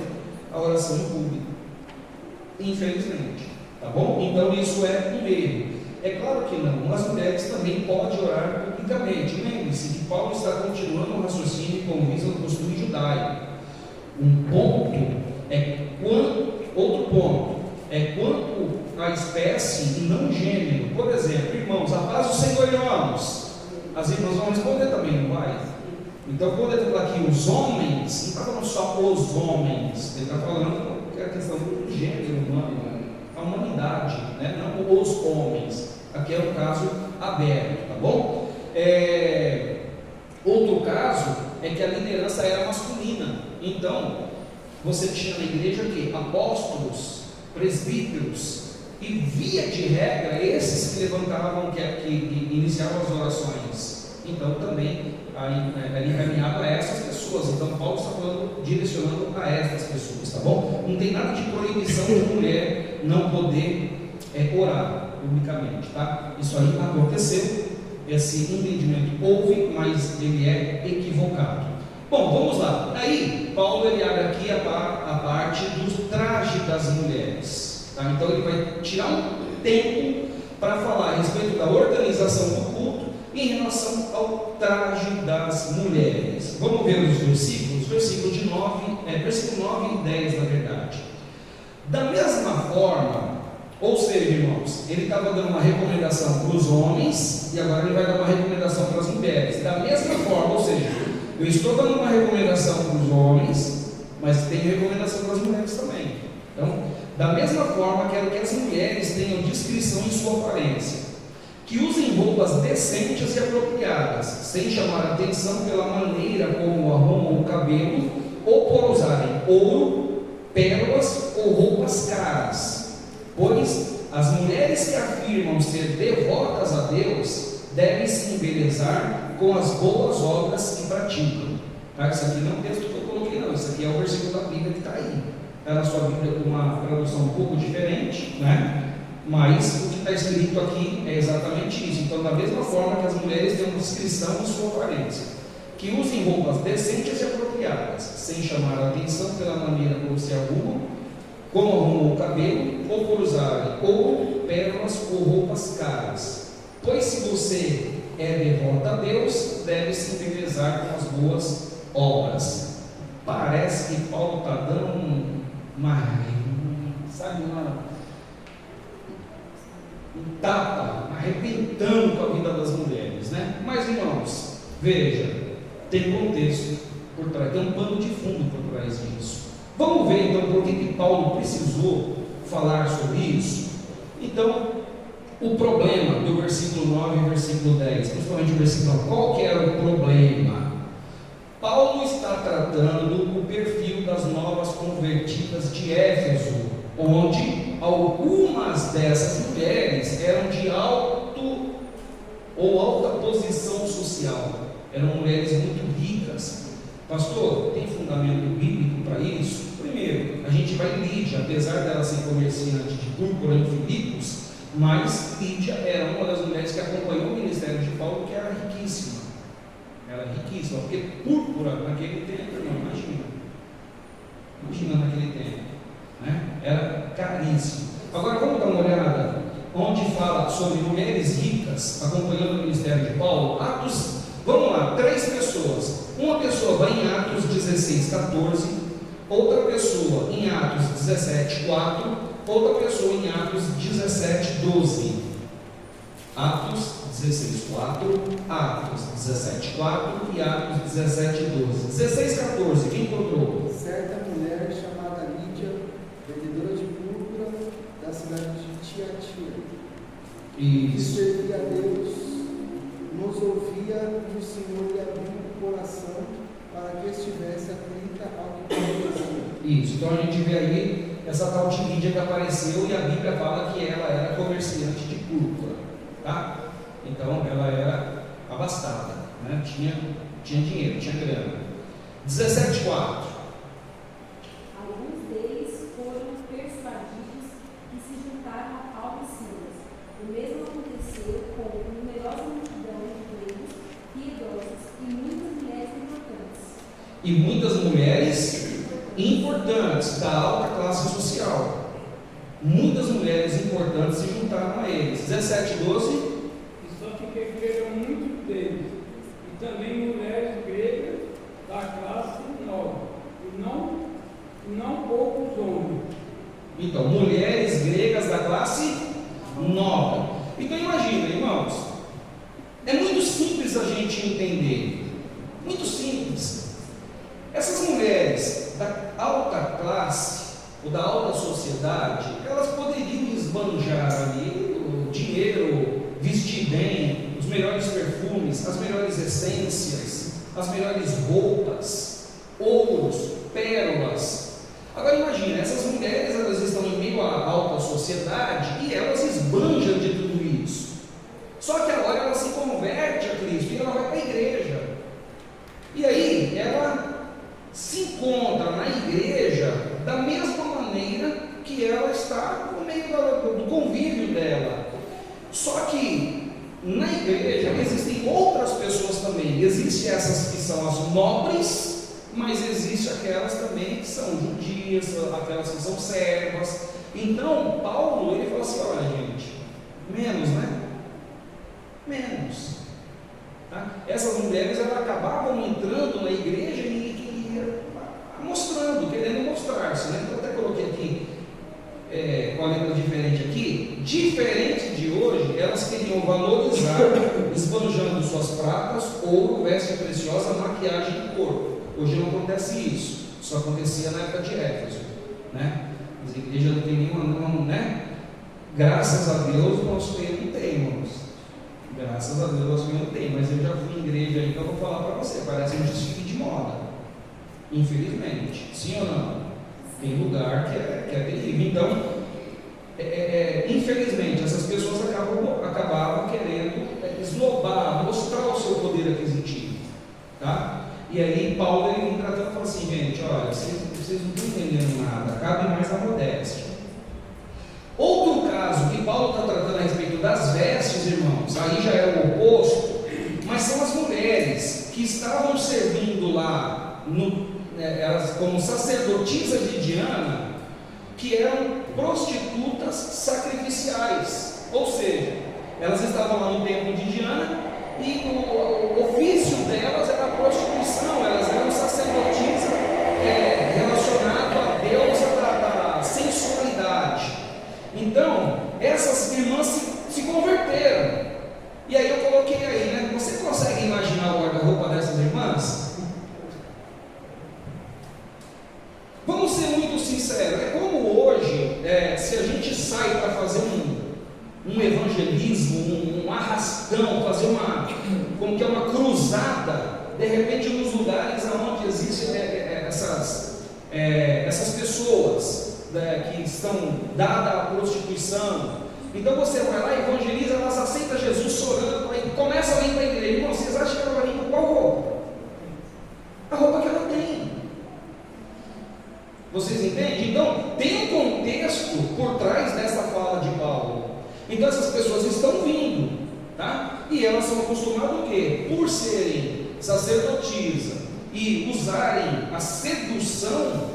a oração em público, infelizmente, tá bom? Então isso é um erro. É claro que não, as mulheres também podem orar publicamente. Lembre-se que Paulo está continuando o raciocínio com vista ao costume judaico. Outro ponto é quanto à espécie e não gênero. Por exemplo, irmãos, a paz do Senhor, irmãos. As irmãs vão responder também, não vai? Então, quando ele fala aqui os homens, não está falando só os homens, ele está falando que é a questão do gênero humano, a humanidade, né? Não os homens. Aqui é um caso aberto, tá bom? Outro caso é que a liderança era masculina. Então, você tinha na igreja aqui apóstolos, presbíteros, e via de regra, esses que levantavam, que iniciavam as orações. Então, também era encaminhado a essas pessoas. Então, Paulo está falando, direcionando a essas pessoas, tá bom? Não tem nada de proibição de mulher não poder orar publicamente, tá? Isso aí aconteceu, esse entendimento houve, mas ele é equivocado. Bom, vamos lá. Aí, Paulo ele abre aqui a parte do traje das mulheres, tá? Então ele vai tirar um tempo para falar a respeito da organização do culto em relação ao traje das mulheres. Vamos ver os versículos? Versículo 9 e 10, na verdade. Da mesma forma, ou seja, irmãos, ele estava dando uma recomendação para os homens e agora ele vai dar uma recomendação para as mulheres. Da mesma forma, ou seja, eu estou dando uma recomendação para os homens, mas tenho recomendação para as mulheres também. Então, da mesma forma, quero que as mulheres tenham discrição em sua aparência, que usem roupas decentes e apropriadas, sem chamar a atenção pela maneira como arrumam o cabelo, ou por usarem ouro, pérolas ou roupas caras. Pois as mulheres que afirmam ser devotas a Deus devem se embelezar com as boas obras que praticam. Tá? Isso aqui não é um texto que eu coloquei, não. Isso aqui é o versículo da Bíblia que está aí. Está na sua Bíblia com uma tradução um pouco diferente, né? Mas o que está escrito aqui é exatamente isso. Então, da mesma forma que as mulheres têm uma descrição em sua aparência, que usem roupas decentes e apropriadas, sem chamar a atenção pela maneira como se arrumam, como arrumam o cabelo, ou por usarem ouro, pérolas ou roupas caras. Pois se você é devota a Deus, deve se embelezar com as boas obras. Parece que Paulo está dando um tapa, arrebentando com a vida das mulheres, né? Mas, irmãos, veja, tem contexto por trás, tem um pano de fundo por trás disso. Vamos ver então por que Paulo precisou falar sobre isso. Então, o problema do versículo 9 e versículo 10, principalmente o versículo 9, qual que era o problema? Paulo está tratando o perfil das novas convertidas de Éfeso, onde algumas dessas mulheres eram de alta posição social, eram mulheres muito ricas. Pastor, tem fundamento bíblico para isso? Primeiro, a gente vai em Lídia, apesar dela ser comerciante de púrpura em Filipos, mas Lídia era uma das mulheres que acompanhou o ministério de Paulo, que era riquíssima. Era riquíssima, porque púrpura naquele tempo, não, imagina naquele tempo, né? Era caríssimo. Agora vamos dar uma olhada onde fala sobre mulheres ricas acompanhando o ministério de Paulo. Atos, vamos lá, 3 pessoas. Uma pessoa vai em Atos 16:14, outra pessoa em Atos 17:4, outra pessoa em Atos 17:12. Atos 16:4, Atos 17:4 e Atos 17:12. 16:14, quem encontrou? Certa mulher chamada Lídia, vendedora de púrpura da cidade de Tiatira, que servia a Deus, nos ouvia e o Senhor lhe abriu o coração para que estivesse atenta ao que acontecia. Isso, então a gente vê aí essa tal de Lídia que apareceu e a Bíblia fala que ela era comerciante de púrpura. tá? Então ela era abastada, né? Tinha dinheiro, tinha grana. 17:4. Alguns deles foram persuadidos e se juntaram a Paulo e Silas. O mesmo aconteceu com numerosa multidão de gregos piedosos e muitas mulheres importantes. E muitas mulheres importantes da alta classe social. Muitas mulheres importantes se juntaram a eles. 17:12. E só que creram muitos deles, e também mulheres gregas da classe nobre, e não poucos homens. Então, mulheres gregas da classe nobre. Então imagina, irmãos, é muito simples a gente entender. Muito simples. Essas mulheres da alta classe, ou da alta sociedade, elas poderiam esbanjar ali o dinheiro, vestir bem, os melhores perfumes, as melhores essências, as melhores roupas, ouros, pérolas. Agora imagina, essas mulheres, elas estão em meio à alta sociedade e elas esbanjam de tudo isso. Só que agora ela se converte a Cristo e ela vai para a igreja. E aí ela se encontra na igreja da mesma maneira que ela está no meio do convívio dela. Só que na igreja existem outras pessoas também. Existem essas que são as nobres, mas existem aquelas também que são judias, aquelas que são servas. Então Paulo, ele fala assim: olha gente, menos, né? Menos. Tá? Essas mulheres, elas acabavam entrando na igreja e mostrando, querendo mostrar-se, né? Eu até coloquei aqui com a letra diferente aqui. Diferente de hoje, elas queriam valorizar, esbanjando suas pratas, ouro, veste preciosa, maquiagem e corpo. Hoje não acontece isso. Isso acontecia na época de Éfeso, né? As igrejas não tem nenhuma, né? Graças a Deus, nosso meio não tem, irmãos. Graças a Deus, nosso meio não tem. Mas eu já fui em igreja aí que eu vou falar para você. Parece um desfile de moda. Infelizmente, sim ou não? Tem lugar que é terrível. Então, infelizmente, essas pessoas acabavam querendo esnobar, mostrar o seu poder aquisitivo, tá? E aí Paulo, ele vem tratando e fala assim: gente, olha, vocês não estão entendendo nada, cabe mais a modéstia. Outro caso que Paulo está tratando a respeito das vestes, irmãos, aí já é o oposto, mas são as mulheres que estavam servindo lá elas como sacerdotisas de Diana, que eram prostitutas sacrificiais, ou seja, elas estavam lá no templo de Diana e o ofício delas era a prostituição, elas eram sacerdotisas relacionadas à deusa da sensualidade. Então, essas irmãs se converteram, e aí eu coloquei aí, né? Você consegue imaginar o guarda-roupa dessas irmãs? Vamos ser muito sinceros, é como hoje, se a gente sai para fazer um evangelismo, um arrastão, fazer uma cruzada, de repente nos lugares onde existem essas pessoas que estão dadas à prostituição. Então você vai lá, evangeliza, elas aceitam Jesus chorando, aí começa a vir para a igreja. Irmão, vocês acham que ela vai vir com qual roupa? A roupa que ela tem. Vocês entendem? Então, tem um contexto por trás dessa fala de Paulo. Então, essas pessoas estão vindo, tá? E elas são acostumadas o quê? Por serem sacerdotisas e usarem a sedução,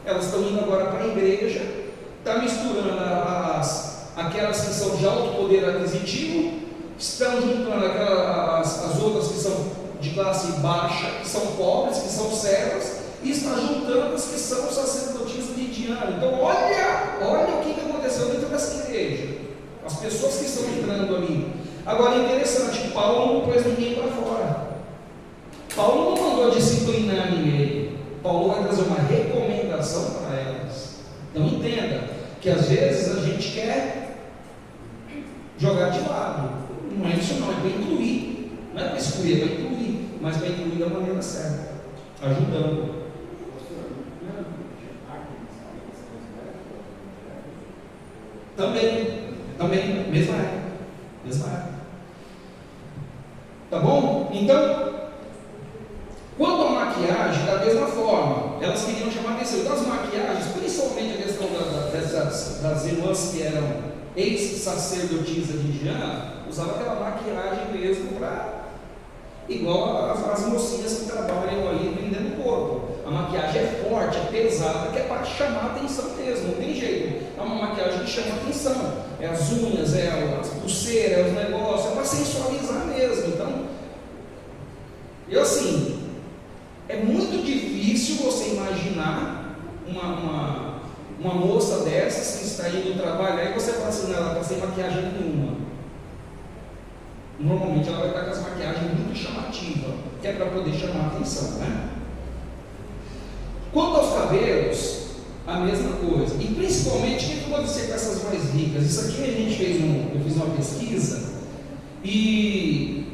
elas estão indo agora para a igreja, está misturando aquelas que são de alto poder aquisitivo, estão juntando as outras que são de classe baixa, que são pobres, que são servas, e está juntando as que são sacerdotisas de Diana. Então olha o que aconteceu dentro dessa igreja, as pessoas que estão entrando ali. Agora é interessante, Paulo não pôs ninguém para fora, Paulo não mandou disciplinar ninguém, Paulo vai trazer uma recomendação para elas. Então entenda que às vezes a gente quer jogar de lado, não é isso não, é para incluir, não é para excluir, é para incluir, mas para incluir da maneira certa, ajudando. Também, mesma época. Mesma época. Tá bom? Então, quanto à maquiagem, da mesma forma, elas queriam chamar atenção. Então, as maquiagens, principalmente a questão das irmãs que eram ex-sacerdotisas de Jean, usavam aquela maquiagem mesmo para. Igual as mocinhas que trabalham aí vendendo o corpo. A maquiagem é forte, é pesada, que é para chamar a atenção mesmo, não tem jeito. É uma maquiagem que chama a atenção. É as unhas, é as pulseiras, é os negócios, é para sensualizar mesmo. Então, assim, é muito difícil você imaginar uma moça dessas que está indo trabalhar e você fala assim, ela está sem maquiagem nenhuma. Normalmente ela vai estar com as maquiagens muito chamativas, que é para poder chamar a atenção, né? Quanto aos cabelos, a mesma coisa. E principalmente, o que pode ser com essas mais ricas? Isso aqui a gente eu fiz uma pesquisa, e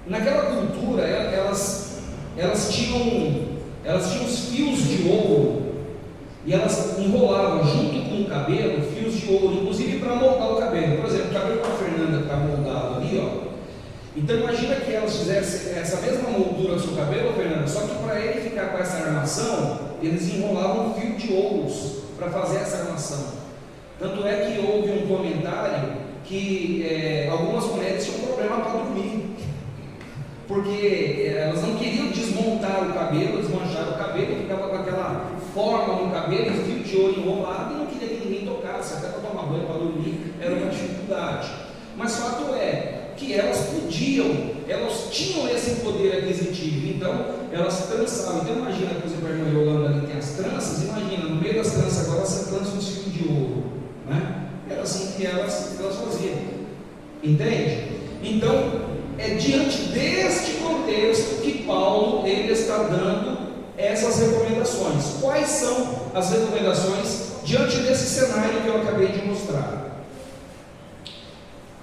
naquela cultura elas tinham os fios de ouro, e elas enrolavam junto com o cabelo fios de ouro, inclusive para moldar o cabelo. Por exemplo, o cabelo da Fernanda que está moldado ali, ó. Então imagina que elas fizessem essa mesma moldura do seu cabelo, Fernanda, só que para ele ficar com essa armação, eles enrolavam um fio de ouros para fazer essa armação. Tanto é que houve um comentário que algumas mulheres tinham problema para dormir, porque elas não queriam desmontar o cabelo, desmanchar o cabelo, ficava com aquela forma no cabelo, fio de ouro enrolado, e não queria que ninguém tocasse, até para tomar banho, para dormir, era uma dificuldade. Mas fato é que elas tinham esse poder aquisitivo, então elas trançavam. Então imagina, por exemplo, a irmã Yolanda ali tem as tranças, imagina, no meio das tranças agora você trança uns fios de ouro, né? Era assim que elas faziam, entende? Então, é diante deste contexto que Paulo ele está dando essas recomendações. Quais são as recomendações diante desse cenário que eu acabei de mostrar?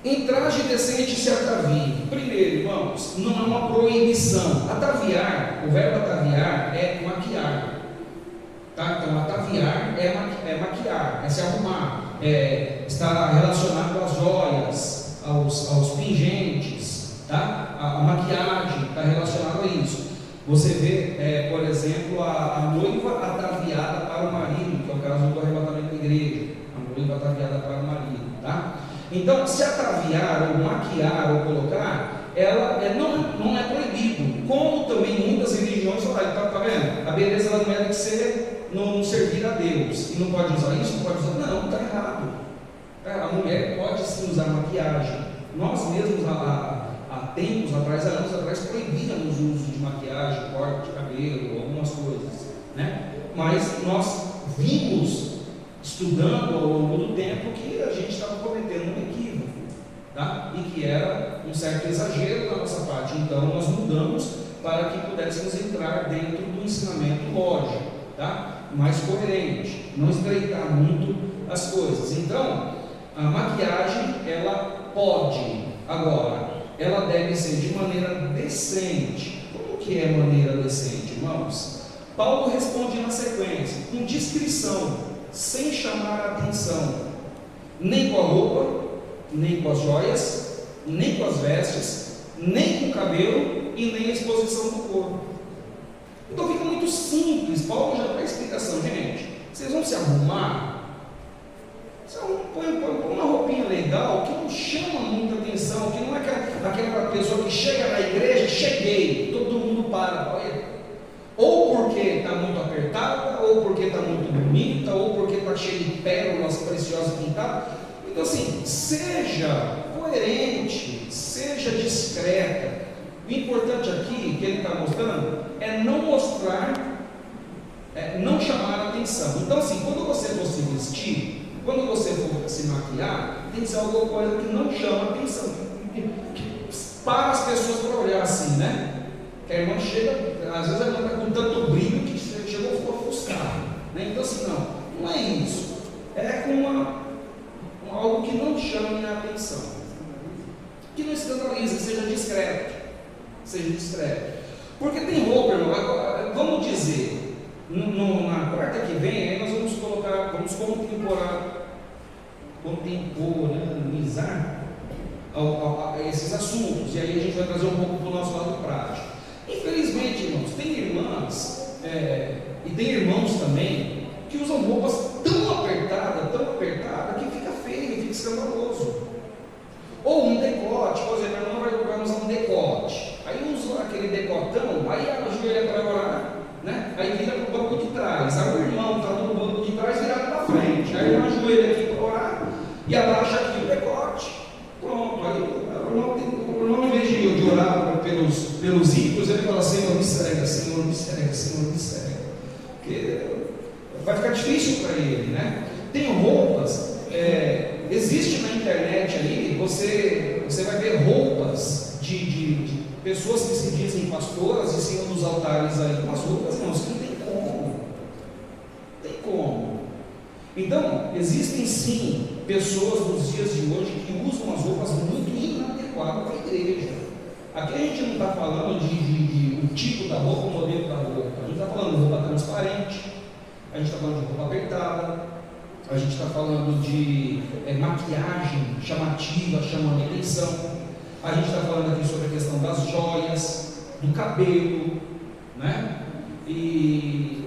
Em traje decente se atavie. Primeiro, irmãos, não é uma proibição. Ataviar, o verbo ataviar é maquiar, tá? Então ataviar é maquiar, é se arrumar, está relacionado às joias, aos pingentes, tá? A maquiagem está relacionada a isso. Você vê, por exemplo, a noiva ataviada para o marido, que é o caso do arrebatamento da igreja. A noiva ataviada para o marido, tá? Então, se ataviar, ou maquiar, ou colocar, ela não é proibido. Como também muitas religiões falam, tá vendo? A beleza ela não é de ser não servir a Deus. E não pode usar isso, não pode usar. Não, está errado. A mulher pode sim usar maquiagem. Nós mesmos, há tempos atrás, há anos atrás, proibíamos o uso de maquiagem, corte de cabelo, algumas coisas, né? Mas nós vimos, estudando ao longo do tempo, que a gente estava cometendo um equívoco, tá? E que era um certo exagero da nossa parte. Então nós mudamos para que pudéssemos entrar dentro do ensinamento lógico, tá? Mais coerente, não estreitar muito as coisas. Então a maquiagem ela pode, agora ela deve ser de maneira decente. Como que é maneira decente, irmãos? Paulo responde na sequência, com discrição, sem chamar a atenção, nem com a roupa, nem com as joias, nem com as vestes, nem com o cabelo e nem a exposição do corpo. Então fica muito simples. Paulo já dá a explicação, gente. Vocês vão se arrumar, põe uma roupinha legal que não chama muita atenção, que não é aquela pessoa que chega na igreja, cheguei, todo mundo para, olha. Ou porque está muito apertada, ou porque está muito bonita, ou porque está cheia de pérolas preciosas pintadas. Então assim, seja coerente, seja discreta. O importante aqui, que ele está mostrando, é não mostrar, não chamar a atenção. Então assim, quando você for se vestir, quando você for se maquiar, tem que ser alguma coisa que não chama a atenção, que para as pessoas para olhar assim, né? Que a irmã chega, às vezes a irmã está com tanto brilho que chegou a ficar ofuscado, né? Então assim, não é isso. É com algo que não chame a atenção, que não escandalize, que seja discreto. Porque tem roupa, irmão, agora, vamos dizer, na quarta que vem, aí nós vamos contemporizar a esses assuntos, e aí a gente vai trazer um pouco para o nosso lado prático. Infelizmente, irmãos, tem irmãs e tem irmãos também que usam roupas tão apertadas, que fica feio, fica escandaloso. Ou um decote, por exemplo, a irmã vai usar um decote, aí usa aquele decotão, aí ela ajoelha para orar, né? Aí vira para o banco de trás, aí o irmão está no banco de trás virado para frente, aí a irmã ajoelha aqui para orar e abaixa aqui o decote. Pronto, aí o irmão, em vez de orar pelos ímpios, ele fala: Senhor, me cega, Senhor, me cega, Senhor, me cega. Porque vai ficar difícil para ele, né? Tem roupas, existe na internet aí, você vai ver roupas de pessoas que se dizem pastoras em cima dos altares aí, umas roupas, não, isso não tem como. Tem como. Então, existem sim pessoas nos dias de hoje que usam as roupas muito inadequadas para a igreja. Aqui a gente não está falando de o tipo da roupa, o modelo da roupa. A gente está falando de roupa transparente, a gente está falando de roupa apertada, a gente está falando de maquiagem chamativa, chamando a atenção. A gente está falando aqui sobre a questão das joias, do cabelo, né? E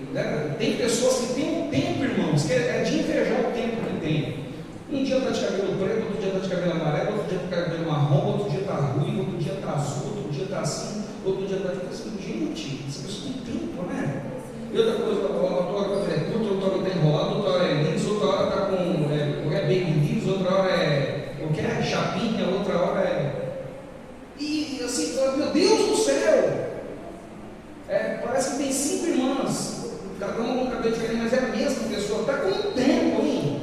tem pessoas que têm um tempo, irmãos, que é de invejar o tempo que tem. Um dia está de cabelo preto, outro dia está de cabelo amarelo, outro dia está de cabelo marrom, outro dia está ruivo, outro dia está azul, outro dia está assim, outro dia está assim. Gente, essa pessoa tem tempo, né? E outra coisa, outra hora é curto, outra hora está enrolado, outra hora é liso, outra hora está com baby liso, outra hora é chapinha, outra hora é. E assim, meu Deus do céu! Parece que tem 5 irmãs, cada uma com um cabelo diferente, mas é a mesma pessoa, está com um tempo, hein?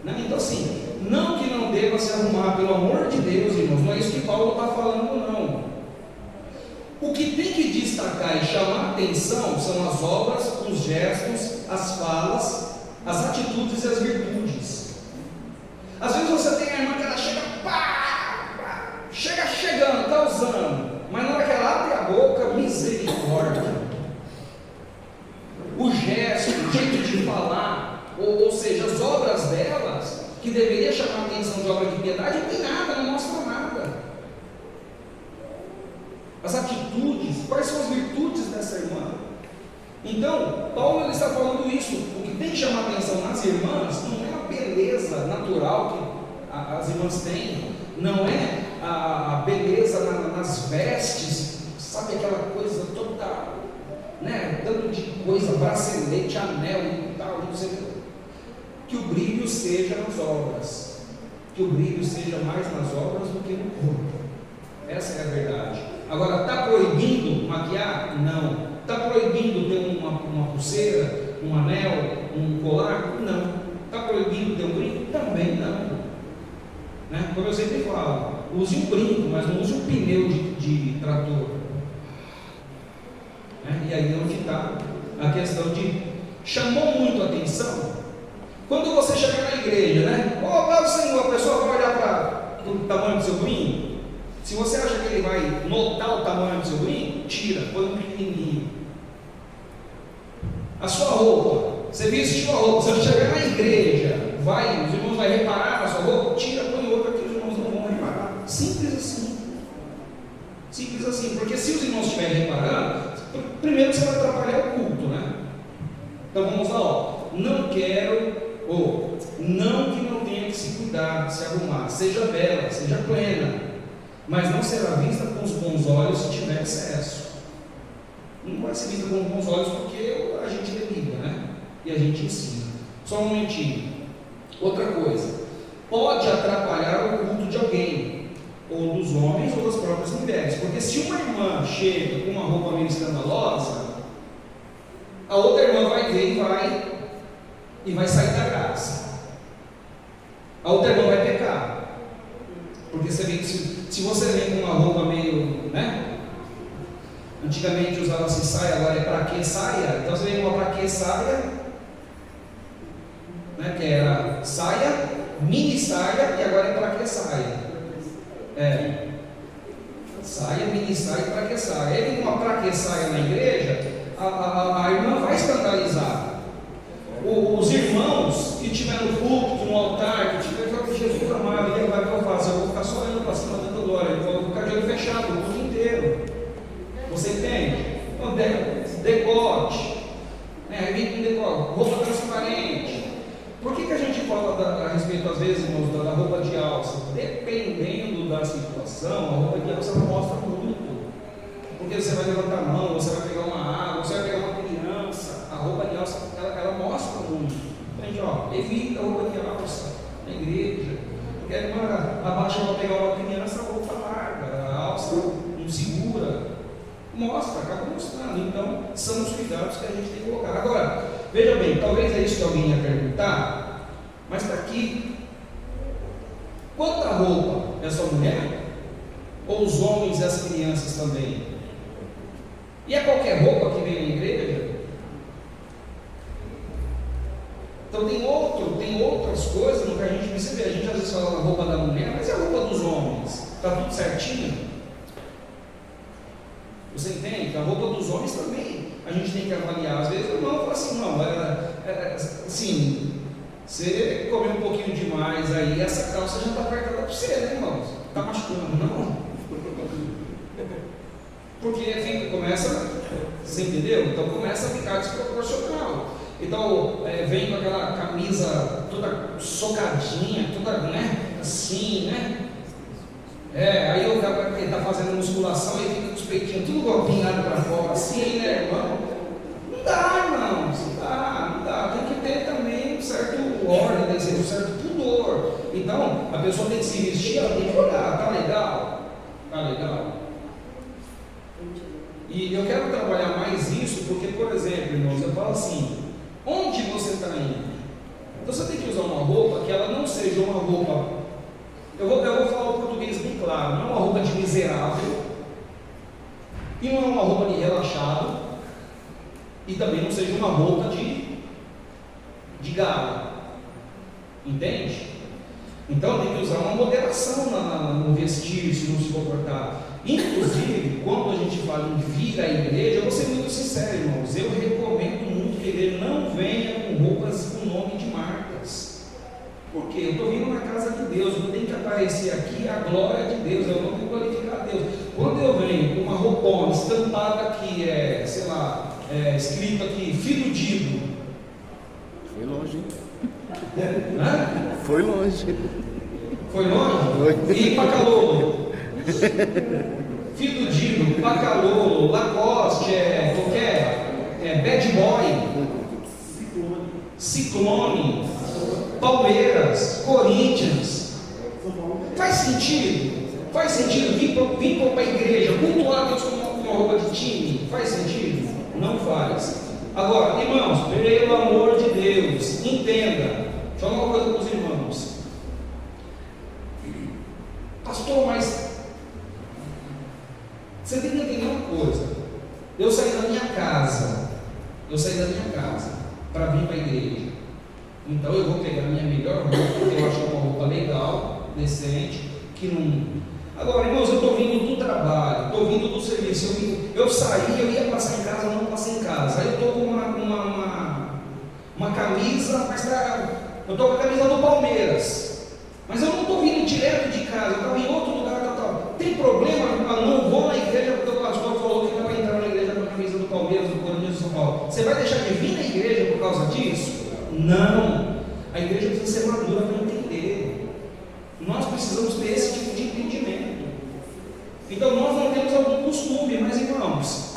Né? Então, assim, não que não deva se arrumar, pelo amor de Deus, irmãos, não é isso que Paulo está falando, não. O que tem que destacar e chamar a atenção são as obras, os gestos, as falas, as atitudes e as virtudes. Às vezes você tem a irmã que ela chega, chega chegando, está usando, mas na hora que ela abre a boca, misericórdia. O gesto, o jeito de falar, ou seja, as obras delas, que deveria chamar a atenção de obra de piedade, não tem nada, não mostra nada. As atitudes, quais são as virtudes dessa irmã? Então, Paulo ele está falando isso. O que tem que chamar a atenção nas irmãs não é a beleza natural que as irmãs têm, não é a beleza nas vestes, sabe, aquela coisa toda, né, tanto de coisa, bracelete, anel e tal, não sei o que. Que o brilho seja nas obras, que o brilho seja mais nas obras do que no corpo. Essa é a verdade. Agora, está proibindo maquiar? Não. Está proibindo ter uma pulseira, um anel, um colar? Não. Está proibindo ter um brinco? Também não. Né? Como eu sempre falo, use um brinco, mas não use um pneu de trator. Né? E aí é onde está a questão de chamou muito a atenção. Quando você chegar na igreja, né? Senhor, a pessoa vai olhar para o tamanho do seu brinco. Se você acha que ele vai notar o tamanho do seu brinco, tira, põe um pequenininho. A sua roupa, você vestiu a roupa, se você chegar na igreja, os irmãos vão reparar na sua roupa, tira, põe outra que os irmãos não vão reparar. Simples assim. Simples assim, porque se os irmãos estiverem reparando, primeiro você vai atrapalhar o culto, né? Então vamos lá, não que não tenha que se cuidar, se arrumar, seja bela, seja plena, mas não será vista com os bons olhos se tiver excesso. Não vai ser vista com os bons olhos porque a gente delibera, né? E a gente ensina. Só um momentinho. Outra coisa, pode atrapalhar o culto de alguém, ou dos homens ou das próprias mulheres, porque se uma irmã chega com uma roupa meio escandalosa, a outra irmã vai ver e vai sair da graça. A outra irmã vai pecar. Porque você vê que se você vem com uma roupa meio, né? Antigamente usava-se saia, agora é pra que saia? Então você vem com uma pra que saia, né? Que era saia, mini saia, e agora é pra que saia. Saia, mini saia e pra que saia. Ele com uma pra que saia na igreja, a irmã vai escandalizar. Os irmãos que estiver no púlpito, no altar, que estiver falando, Jesus amado, e agora o que eu faço? Eu vou ficar só olhando para cima cristão, a roupa de alça não mostra muito. Porque você vai levantar a mão, você vai pegar uma água, você vai pegar uma criança, a roupa de alça, ela mostra muito. Gente, ó, evita a roupa de alça na igreja. Porque a irmã abaixa para pegar uma criança, a roupa larga, a alça não segura. Mostra, acaba mostrando. Então, são os cuidados que a gente tem que colocar. Agora, veja bem, talvez é isso que alguém ia perguntar, mas está aqui. Quanta roupa é só mulher? Ou os homens e as crianças também? E é qualquer roupa que vem na igreja? Então tem outras coisas no que a gente precisa ver. A gente às vezes fala na roupa da mulher, mas é a roupa dos homens. Está tudo certinho? Você entende? A roupa dos homens também a gente tem que avaliar. Às vezes o irmão fala assim, não, assim, você comeu um pouquinho demais aí, essa calça já está apertada para você, né, irmãos? Está machucando, não? Porque começa, você entendeu? Então começa a ficar desproporcional. Então vem com aquela camisa toda socadinha, toda, né, assim, né? Aí o cara que está fazendo musculação e fica com os peitinhos tudo golpinhado para fora, assim, né, irmão? Não dá, irmãos, não dá. Tem que ter também um certo ordem, tem que ser um certo pudor. Então, a pessoa tem que se vestir, ela tem que olhar, tá legal? Tá legal? E eu quero trabalhar mais isso, porque, por exemplo, irmãos, eu falo assim, onde você está indo? Então você tem que usar uma roupa que ela não seja uma roupa. Eu vou falar o português bem claro, não é uma roupa de miserável, e não é uma roupa de relaxado, e também não seja uma roupa de gala, entende? Então tem que usar uma moderação no vestir-se, no se comportar. Inclusive, quando a gente fala em vir à igreja, eu vou ser muito sincero, irmãos, eu recomendo muito que a igreja não venha com roupas com nome de marcas. Porque eu estou vindo na casa de Deus, eu tenho que aparecer aqui a glória de Deus, eu não tenho que glorificar a Deus. Quando eu venho com uma roupona estampada aqui, sei lá, escrito aqui, filudido. Foi longe, hein? Foi longe. Foi longe? Foi. E Pacalolo? Filudido, Pacalolo, Lacoste, Bad Boy, Ciclone, Palmeiras, Corinthians. Faz sentido? Faz sentido vir para a igreja, cultuar Deus com uma roupa de time? Faz sentido? Não faz. Agora, irmãos, pelo amor de Deus, entenda. Deixa eu falar uma coisa para os irmãos. Pastor, mas você tem que entender uma coisa. Eu saí da minha casa para vir para a igreja. Então eu vou pegar a minha melhor roupa, porque eu acho uma roupa legal, decente, que não. Agora, irmãos, eu estou vindo do trabalho, estou vindo do serviço. Eu saí, eu ia passar em casa, não passei em casa. Aí eu estou com uma camisa, mas eu estou com a camisa do Palmeiras. Mas eu não estou vindo direto de casa, eu estava em outro lugar, tal. Tem problema? Eu não vou na igreja porque o pastor falou que não vai entrar na igreja com a camisa do Palmeiras, do Corinthians, do São Paulo. Você vai deixar de vir na igreja por causa disso? Não. A igreja precisa ser madura para entender. Nós precisamos ter esse tipo de entendimento. Então nós não temos algum costume, mas irmãos,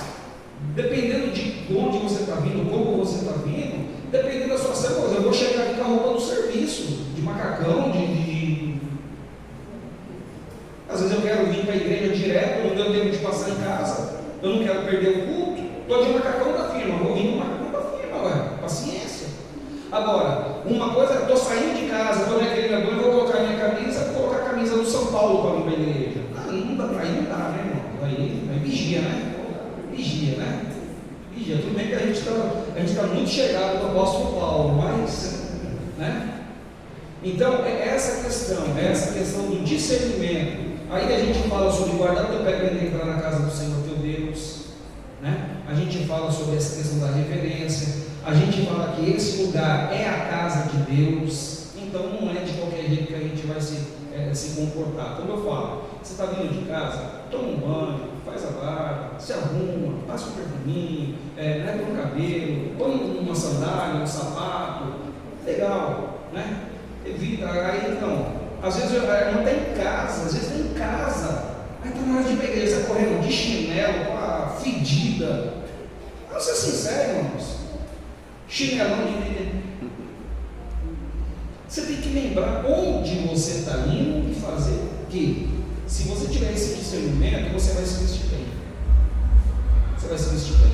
dependendo de onde você está vindo, como você está vindo, dependendo da sua situação, eu vou chegar aqui com a roupa do serviço, de macacão, às vezes eu quero vir para a igreja direto, não deu tempo de passar em casa, eu não quero perder o culto, estou de macacão da firma, vou vir com macacão da firma, paciência. Agora, uma coisa, estou saindo de casa, estou naquele meu banho, vou colocar minha camisa, vou colocar a camisa do São Paulo para vir para a igreja. Aí não dá, né, irmão? Aí vigia, né? Vigia. Tudo bem que a gente está muito chegado no apóstolo Paulo, mas, né? Então, é essa questão do discernimento. Aí a gente fala sobre guardar o teu pé para entrar na casa do Senhor teu Deus, né? A gente fala sobre essa questão da reverência. A gente fala que esse lugar é a casa de Deus, então não é de qualquer jeito que a gente vai se comportar. Como eu falo, você está vindo de casa, toma um banho, faz a barba, se arruma, passa um perfuminho, leva um cabelo, põe uma sandália, um sapato, legal, né? Evita, aí então, às vezes não está em casa, às vezes está em casa, Aí está na hora de ir para a igreja, você correndo de chinelo, com a fedida. Vamos ser sinceros, irmãos. Chinelão de. Você tem que lembrar onde você está indo e fazer o quê? Se você tiver esse discernimento, você vai se vestir bem. Você vai se vestir bem.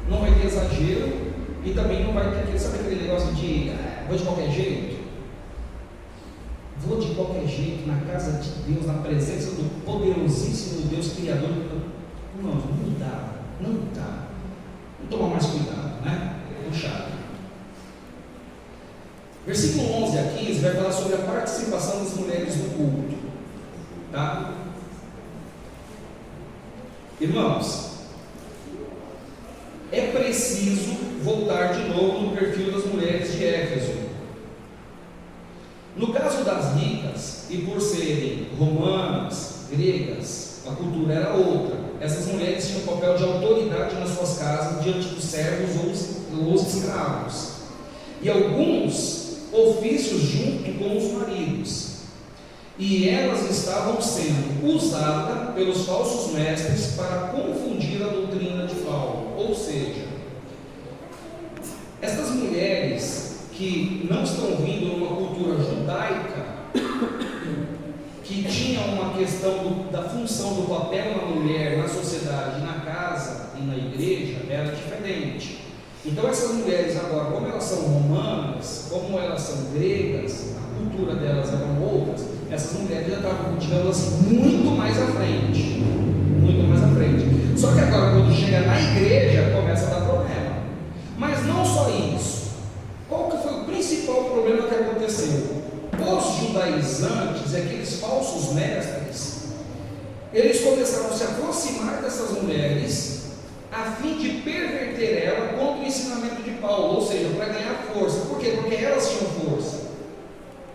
Não vai ter exagero e também não vai ter, sabe aquele negócio de vou de qualquer jeito? Vou de qualquer jeito na casa de Deus, na presença do poderosíssimo Deus Criador. Não dá. Vamos tomar mais cuidado, né? Puxado. Versículo 11 a 15 vai falar sobre a participação das mulheres no culto. Tá? Irmãos, é preciso voltar de novo no perfil das mulheres de Éfeso. No caso das ricas, e por serem romanas, gregas, a cultura era outra. Essas mulheres tinham papel de autoridade nas suas casas diante dos servos ou os escravos. E alguns ofícios junto com os maridos. E elas estavam sendo usadas pelos falsos mestres para confundir a doutrina de Paulo. Ou seja, essas mulheres que não estão vindo numa cultura judaica, que tinham uma questão da função do papel da mulher na sociedade, na casa e na igreja, era diferente. Então essas mulheres agora, como elas são romanas, como elas são gregas, a cultura delas eram outras, essas mulheres já estavam, digamos assim, muito mais à frente. Muito mais à frente. Só que agora, quando chega na igreja, começa a dar problema. Mas não só isso. Qual que foi o principal problema que aconteceu? Os judaizantes, aqueles falsos mestres, eles começaram a se aproximar dessas mulheres a fim de perverter ela contra o ensinamento de Paulo, ou seja, para ganhar força. Por quê? Porque elas tinham força.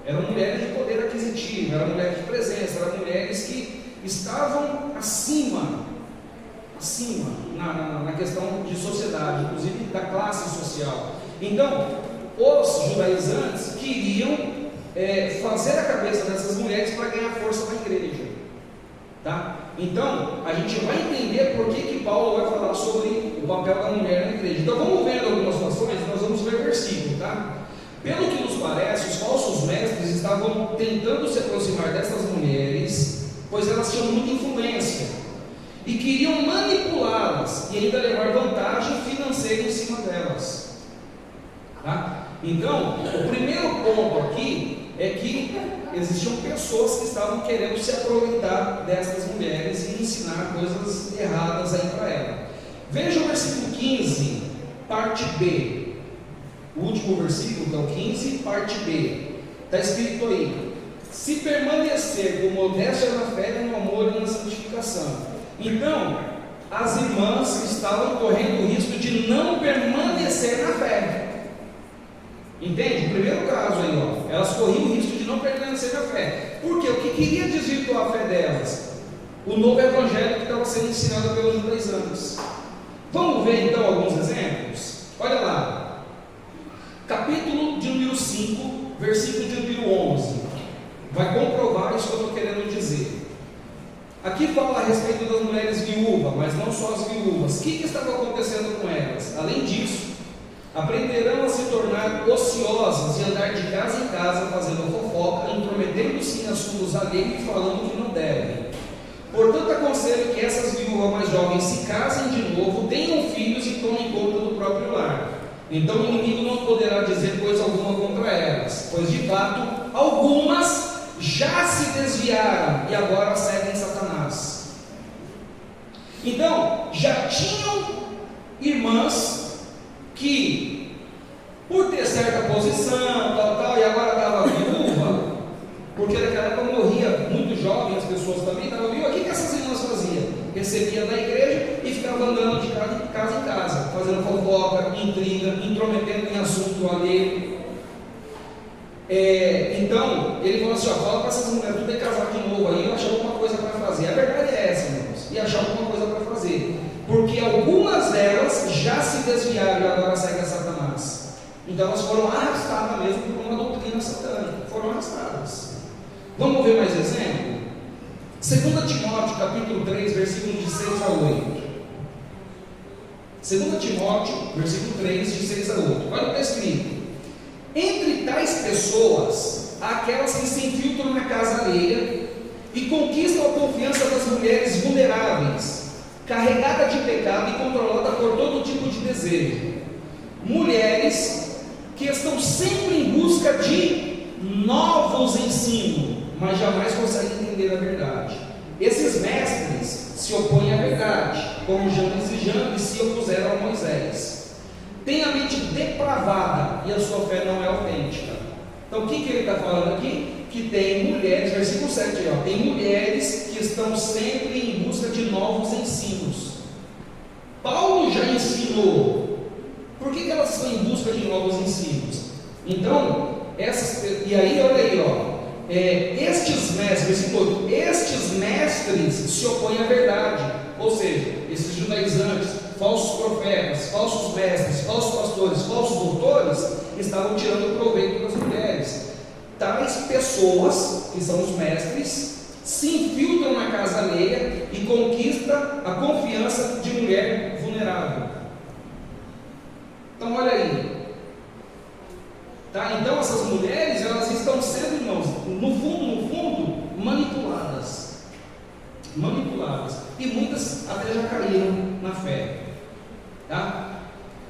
Eram mulheres de poder aquisitivo, eram mulheres de presença, eram mulheres que estavam acima na questão de sociedade, inclusive da classe social. Então, os judaizantes queriam fazer a cabeça dessas mulheres para ganhar força na igreja. Tá? Então, a gente vai entender por que Paulo vai falar sobre o papel da mulher na igreja. Então, vamos vendo algumas situações, nós vamos ver versículo, tá? Pelo que nos parece, os falsos mestres estavam tentando se aproximar dessas mulheres, pois elas tinham muita influência, e queriam manipulá-las, e ainda levar vantagem financeira em cima delas. Tá? Então, o primeiro ponto aqui é que existiam pessoas que estavam querendo se aproveitar dessas mulheres e ensinar coisas erradas aí para ela. Veja o versículo 15, parte B. O último versículo, que é o 15, parte B. Está escrito aí: se permanecer com modéstia na fé, no amor e na santificação. Então, as irmãs estavam correndo o risco de não permanecer na fé. Entende? O primeiro caso aí, ó, elas corriam o risco de não permanecer na fé. Por quê? O que queria desvirtuar a fé delas? O novo evangelho que estava sendo ensinado pelos judaizantes. Vamos ver então alguns exemplos? Olha lá, capítulo de número 5, versículo de número 11. Vai comprovar isso que eu estou querendo dizer. Aqui fala a respeito das mulheres viúvas, mas não só as viúvas. O que estava acontecendo com elas? Além disso, aprenderão a se tornar ociosas e andar de casa em casa fazendo fofoca, intrometendo-se em assuntos alheios e falando que não devem. Portanto, aconselho que essas viúvas mais jovens se casem de novo, tenham filhos e tomem conta do próprio lar. Então o inimigo não poderá dizer coisa alguma contra elas, pois de fato algumas já se desviaram e agora seguem Satanás. Então, já tinham irmãs que, por ter certa posição, tal, e agora estava viúva, porque naquela época morria muito jovem, as pessoas também estavam viúvas. O que essas irmãs faziam? Recebia da igreja e ficava andando de casa em casa, fazendo fofoca, intriga, intrometendo em assunto alheio. Então, ele falou assim: ó, fala para essas mulheres, tudo é casar de novo aí, e achar alguma coisa para fazer. A verdade é essa, irmãos, e achar alguma coisa para fazer, porque algumas delas já se desviaram e agora seguem a Satanás. Então elas foram arrastadas mesmo por uma doutrina satânica, foram arrastadas. Vamos ver mais exemplo? 2 Timóteo Timóteo, capítulo 3, versículo de 6 a 8. 2 Timóteo, versículo 3, de 6 a 8. Olha o que está escrito. Entre tais pessoas, há aquelas que se infiltram na casa alheia e conquistam a confiança das mulheres vulneráveis, carregada de pecado e controlada por todo tipo de desejo. Mulheres que estão sempre em busca de novos ensinos, mas jamais conseguem entender a verdade. Esses mestres se opõem à verdade, como Janes e Jambres se opuseram a Moisés. Tem a mente depravada e a sua fé não é autêntica. Então o que ele está falando aqui? Que tem mulheres, versículo 7, tem mulheres que estão sempre em busca de novos ensinos. Paulo já ensinou. Por que elas estão em busca de novos ensinos? Então, e aí, olha aí, estes mestres, versículo 8, estes mestres se opõem à verdade, ou seja, esses judaizantes, falsos profetas, falsos mestres, falsos pastores, falsos doutores, estavam tirando proveito das mulheres. Tais pessoas, que são os mestres, se infiltram na casa alheia e conquistam a confiança de mulher vulnerável. Então olha aí, tá? Então essas mulheres, elas estão sendo, irmãos, no fundo, manipuladas, e muitas até já caíram na fé, tá?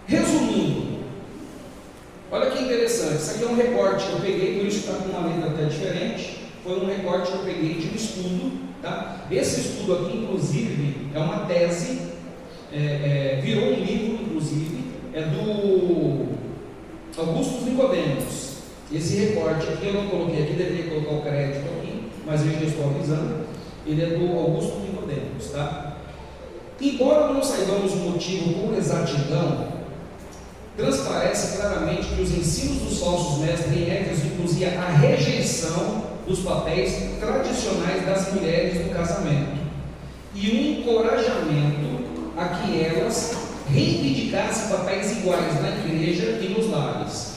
Resumindo, olha que interessante, isso aqui é um recorte que eu peguei, por isso está com uma letra até diferente, foi um recorte que eu peguei de um estudo, tá? Esse estudo aqui, inclusive, é uma tese, virou um livro, inclusive, é do Augusto Nicodemos. Esse recorte aqui eu não coloquei aqui, deveria colocar o crédito aqui, mas eu já estou avisando. Ele é do Augusto Nicodemos, tá? Embora não saibamos o motivo com exatidão, transparece claramente que os ensinos dos falsos mestres em Éfeso incluíam a rejeição dos papéis tradicionais das mulheres no casamento e um encorajamento a que elas reivindicassem papéis iguais na igreja e nos lares.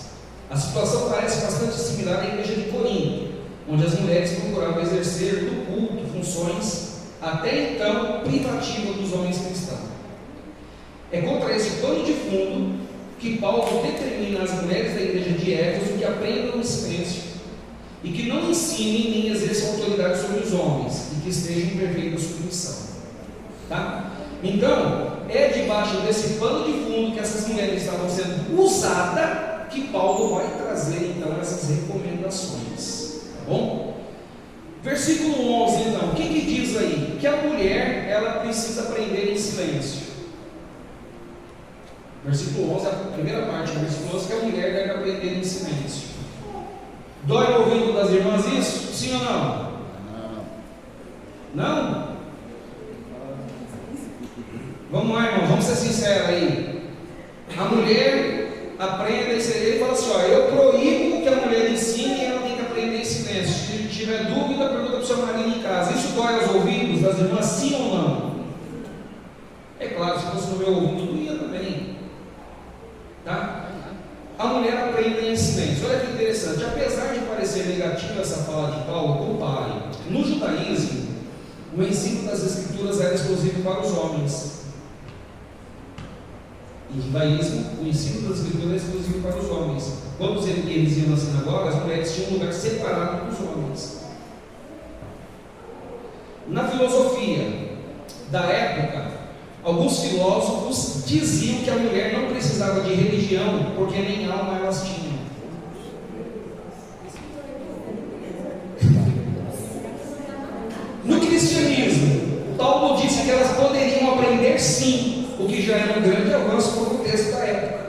A situação parece bastante similar à igreja de Corinto, onde as mulheres procuravam exercer do culto funções até então privativas dos homens cristãos. É contra esse pano de fundo que Paulo determina às mulheres da igreja de Éfeso que aprendam o silêncio e que não ensinem nem exerçam autoridade sobre os homens e que estejam em perfeita submissão, tá? Então, é debaixo desse pano de fundo que essas mulheres estavam sendo usadas que Paulo vai trazer então essas recomendações, tá bom? Versículo 11 então, o que diz aí? Que a mulher, ela precisa aprender em silêncio. Versículo 11, a primeira parte do versículo 11, que a mulher deve aprender em silêncio. Dói o ouvido das irmãs isso? Sim ou não? Não? Vamos lá, irmão, vamos ser sinceros aí. A mulher aprende em silêncio e fala assim: ó, eu proíbo que a mulher ensine e ela tem que aprender em silêncio. Se tiver dúvida, pergunta para o seu marido em casa. Isso dói aos ouvidos das irmãs, sim ou não? É claro, se fosse no meu ouvido, doía também. Tá? A mulher aprende em silêncio. Olha que interessante, apesar de parecer negativa essa fala de Paulo, compare. No judaísmo, o ensino das escrituras era exclusivo para os homens. No judaísmo, o ensino das escrituras é exclusivo para os homens. Quando eles iam na sinagoga, as mulheres tinham um lugar separado dos homens. Na filosofia da época, alguns filósofos diziam que a mulher não precisava de religião, porque nem alma elas tinham. No cristianismo, Paulo disse que elas poderiam aprender sim, o que já era um grande avanço para o contexto da época.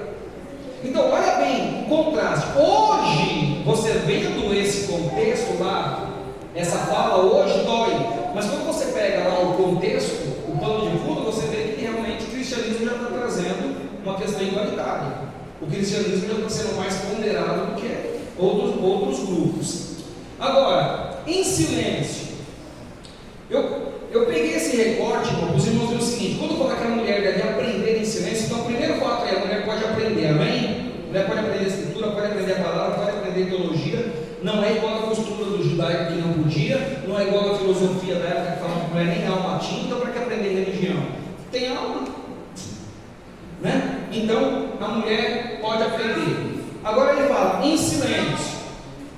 Então, olha bem o contraste. Hoje, você vendo esse contexto lá, essa fala hoje dói, mas quando você pega lá o contexto, o pano de fundo, você vê que realmente o cristianismo já está trazendo uma questão igualitária. O cristianismo já está sendo mais ponderado do que outros grupos. Agora, em silêncio, eu peguei esse recorte, para os irmãos verem o seguinte: quando falar que a mulher deve aprender em silêncio, então o primeiro fato é: a mulher pode aprender, amém? A mulher pode aprender a escritura, pode aprender a palavra, pode aprender teologia, não é igual a postura do judaico que não podia, não é igual a filosofia da época que falava que não é nem alma tinta, então para que aprender religião? Tem alma, né? Então a mulher pode aprender. Agora ele fala em silêncio.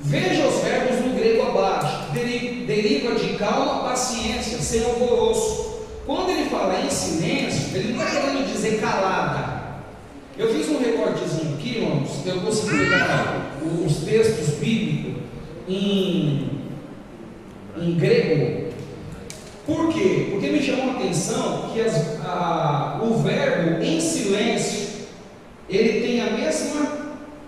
Veja os verbos no grego abaixo, deriva de calma, paciência, sem alvoroço. Quando ele fala em silêncio, ele não está querendo dizer calada. Eu fiz um recortezinho aqui, irmãos, eu consegui pegar os textos bíblicos em grego. Por quê? Porque me chamou a atenção que o verbo em silêncio, ele tem a mesma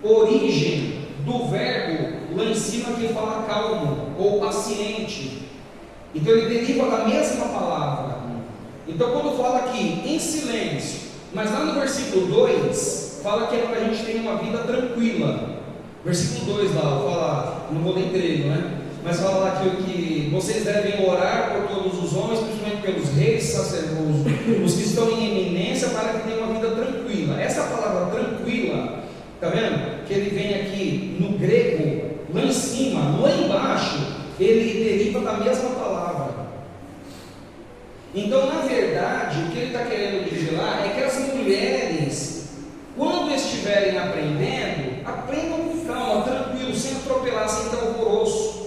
origem do verbo lá em cima que fala calmo ou paciente. Então ele deriva da mesma palavra. Então quando fala aqui em silêncio, mas lá no versículo 2 fala que é para a gente ter uma vida tranquila. Versículo 2 lá fala, não vou ler em grego, né? Mas fala lá que vocês devem orar por todos os homens, principalmente pelos reis, sacerdotes, os que estão em eminência, para que tenham uma vida tranquila. Essa palavra tranquila, está vendo? Que ele vem aqui no grego, lá em cima, lá embaixo, ele deriva da mesma palavra. Então, na verdade, o que ele está querendo dizer lá é que as mulheres, quando estiverem aprendendo, aprendam com calma, tranquilo, sem atropelar, sem dar alvoroço.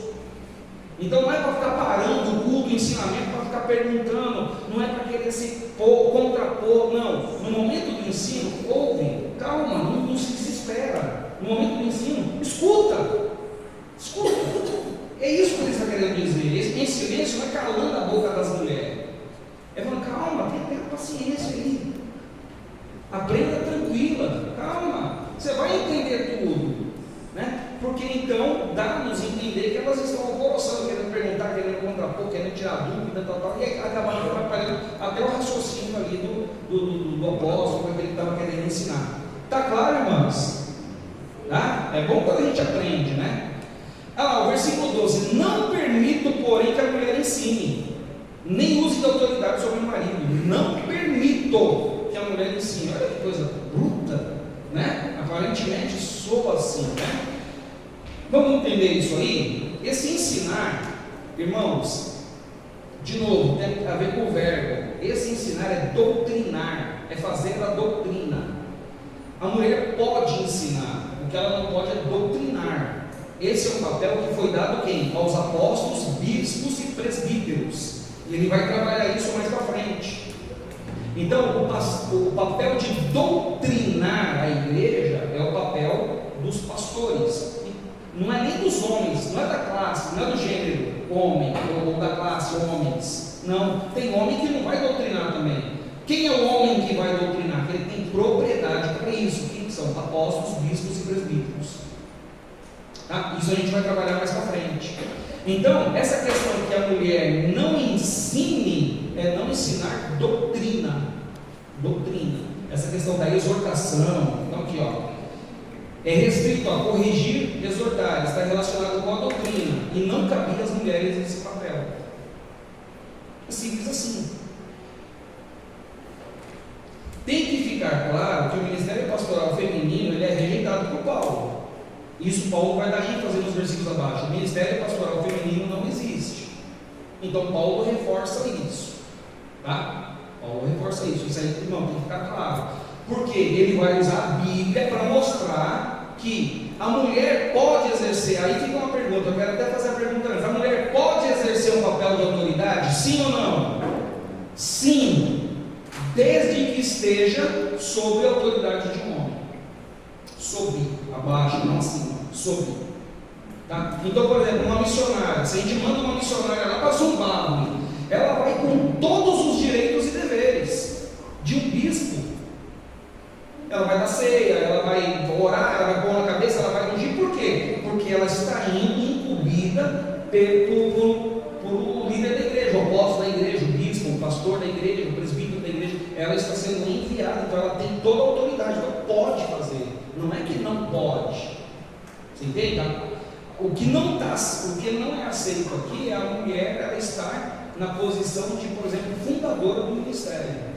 Então não é para ficar parando o culto, o ensinamento, para ficar perguntando, não é para querer se contrapor, não. No momento do ensino, ouve, calma, não se desespera. No momento do ensino, escuta. É isso que ele está querendo dizer. Em silêncio não é calando a boca das mulheres. É falando, calma, tenha paciência aí. Aprenda tranquila, calma. Você vai entender tudo. Né? Porque então dá-nos entender que elas estão alvoroçando, querendo perguntar, querendo contrapor, querendo tirar dúvida, tal, e acabaram atrapalhando até o raciocínio ali do apóstolo, que ele estava querendo ensinar. Está claro, irmãos? Tá? É bom quando a gente aprende, né? O versículo 12: não permito, porém, que a mulher ensine, nem use de autoridade sobre o marido. Não permito que a mulher ensine. Olha que coisa bruta, né? Aparentemente soa assim, né? Vamos entender isso aí? Esse ensinar, irmãos, de novo, tem a ver com o verbo. Esse ensinar é doutrinar, é fazer a doutrina. A mulher pode ensinar, o que ela não pode é doutrinar. Esse é um papel que foi dado quem? Aos apóstolos, bispos e presbíteros. E ele vai trabalhar isso mais para frente. Então, o papel de doutrinar a igreja é o papel dos pastores. Não é nem dos homens, não é da classe, não é do gênero homem, ou da classe homens. Não, tem homem que não vai doutrinar também. Quem é o homem que vai doutrinar? Ele tem propriedade para isso. Quem são? Apóstolos, bispos e presbíteros. Tá? Isso a gente vai trabalhar mais para frente. Então, essa questão que a mulher não ensine, é não ensinar doutrina. Doutrina. Essa questão da exortação. Então aqui, ó. É restrito a corrigir, exortar. Está relacionado com a doutrina. E não cabia às mulheres esse papel. É simples assim. Tem que ficar claro que o ministério pastoral feminino ele é rejeitado por Paulo. Isso Paulo vai dar ênfase nos versículos abaixo. O ministério pastoral feminino não existe. Então Paulo reforça isso. Tá? Paulo reforça isso. Isso aí, irmão, tem que ficar claro. Porque ele vai usar a Bíblia para mostrar que a mulher pode exercer. Aí fica uma pergunta, eu quero até fazer a pergunta antes. A mulher pode exercer um papel de autoridade? Sim ou não? Sim. Desde que esteja sob a autoridade de um homem. Sob, abaixo, não acima, sob. Tá? Então, por exemplo, uma missionária, se a gente manda uma missionária lá para Zimbábue, ela vai com todos os direitos e deveres de um bispo. Ela vai dar ceia, ela vai orar, ela vai pôr na cabeça, ela vai ungir. Por quê? Porque ela está indo incumbida por líder da igreja, o apóstolo da igreja, o bispo, o pastor da igreja, o presbítero da igreja. Ela está sendo enviada, então ela tem toda a autoridade, então pode fazer. Não é que não pode. Você entende? O que não é aceito aqui é a mulher ela estar na posição de, por exemplo, fundadora do ministério.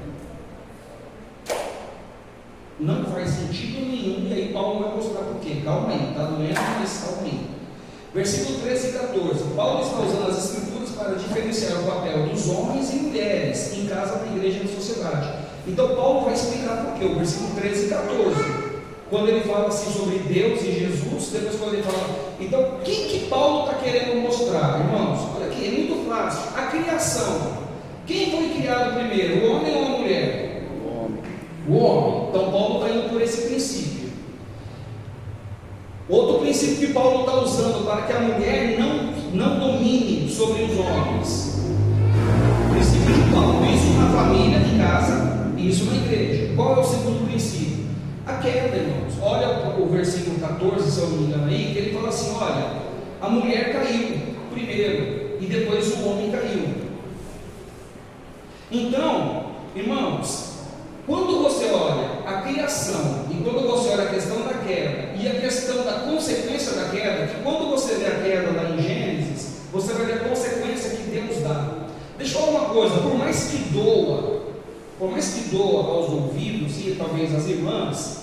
Não faz sentido nenhum, e aí Paulo vai mostrar por quê. Calma aí, está doendo, mas calma aí. Versículo 13 e 14. Paulo está usando as escrituras para diferenciar o papel dos homens e mulheres em casa, na igreja e na sociedade. Então Paulo vai explicar por quê, o versículo 13 e 14. Quando ele fala assim sobre Deus e Jesus, depois quando ele fala, então o que Paulo está querendo mostrar, irmãos? Olha aqui, é muito fácil. A criação. Quem foi criado primeiro, o homem ou a mulher? O homem. O homem. Então Paulo está indo por esse princípio. Outro princípio que Paulo está usando para que a mulher não domine sobre os homens. O princípio de Paulo, isso na família, em casa, e isso na igreja. Qual é o segundo princípio? A queda, irmãos. Olha o versículo 14, se eu não me engano aí, que ele fala assim, olha, a mulher caiu primeiro, e depois o homem caiu. Então, irmãos, quando você olha a criação, e quando você olha a questão da queda, e a questão da consequência da queda, que quando você vê a queda lá em Gênesis, você vai ver a consequência que Deus dá. Deixa eu falar uma coisa, por mais que doa aos ouvidos e talvez às irmãs,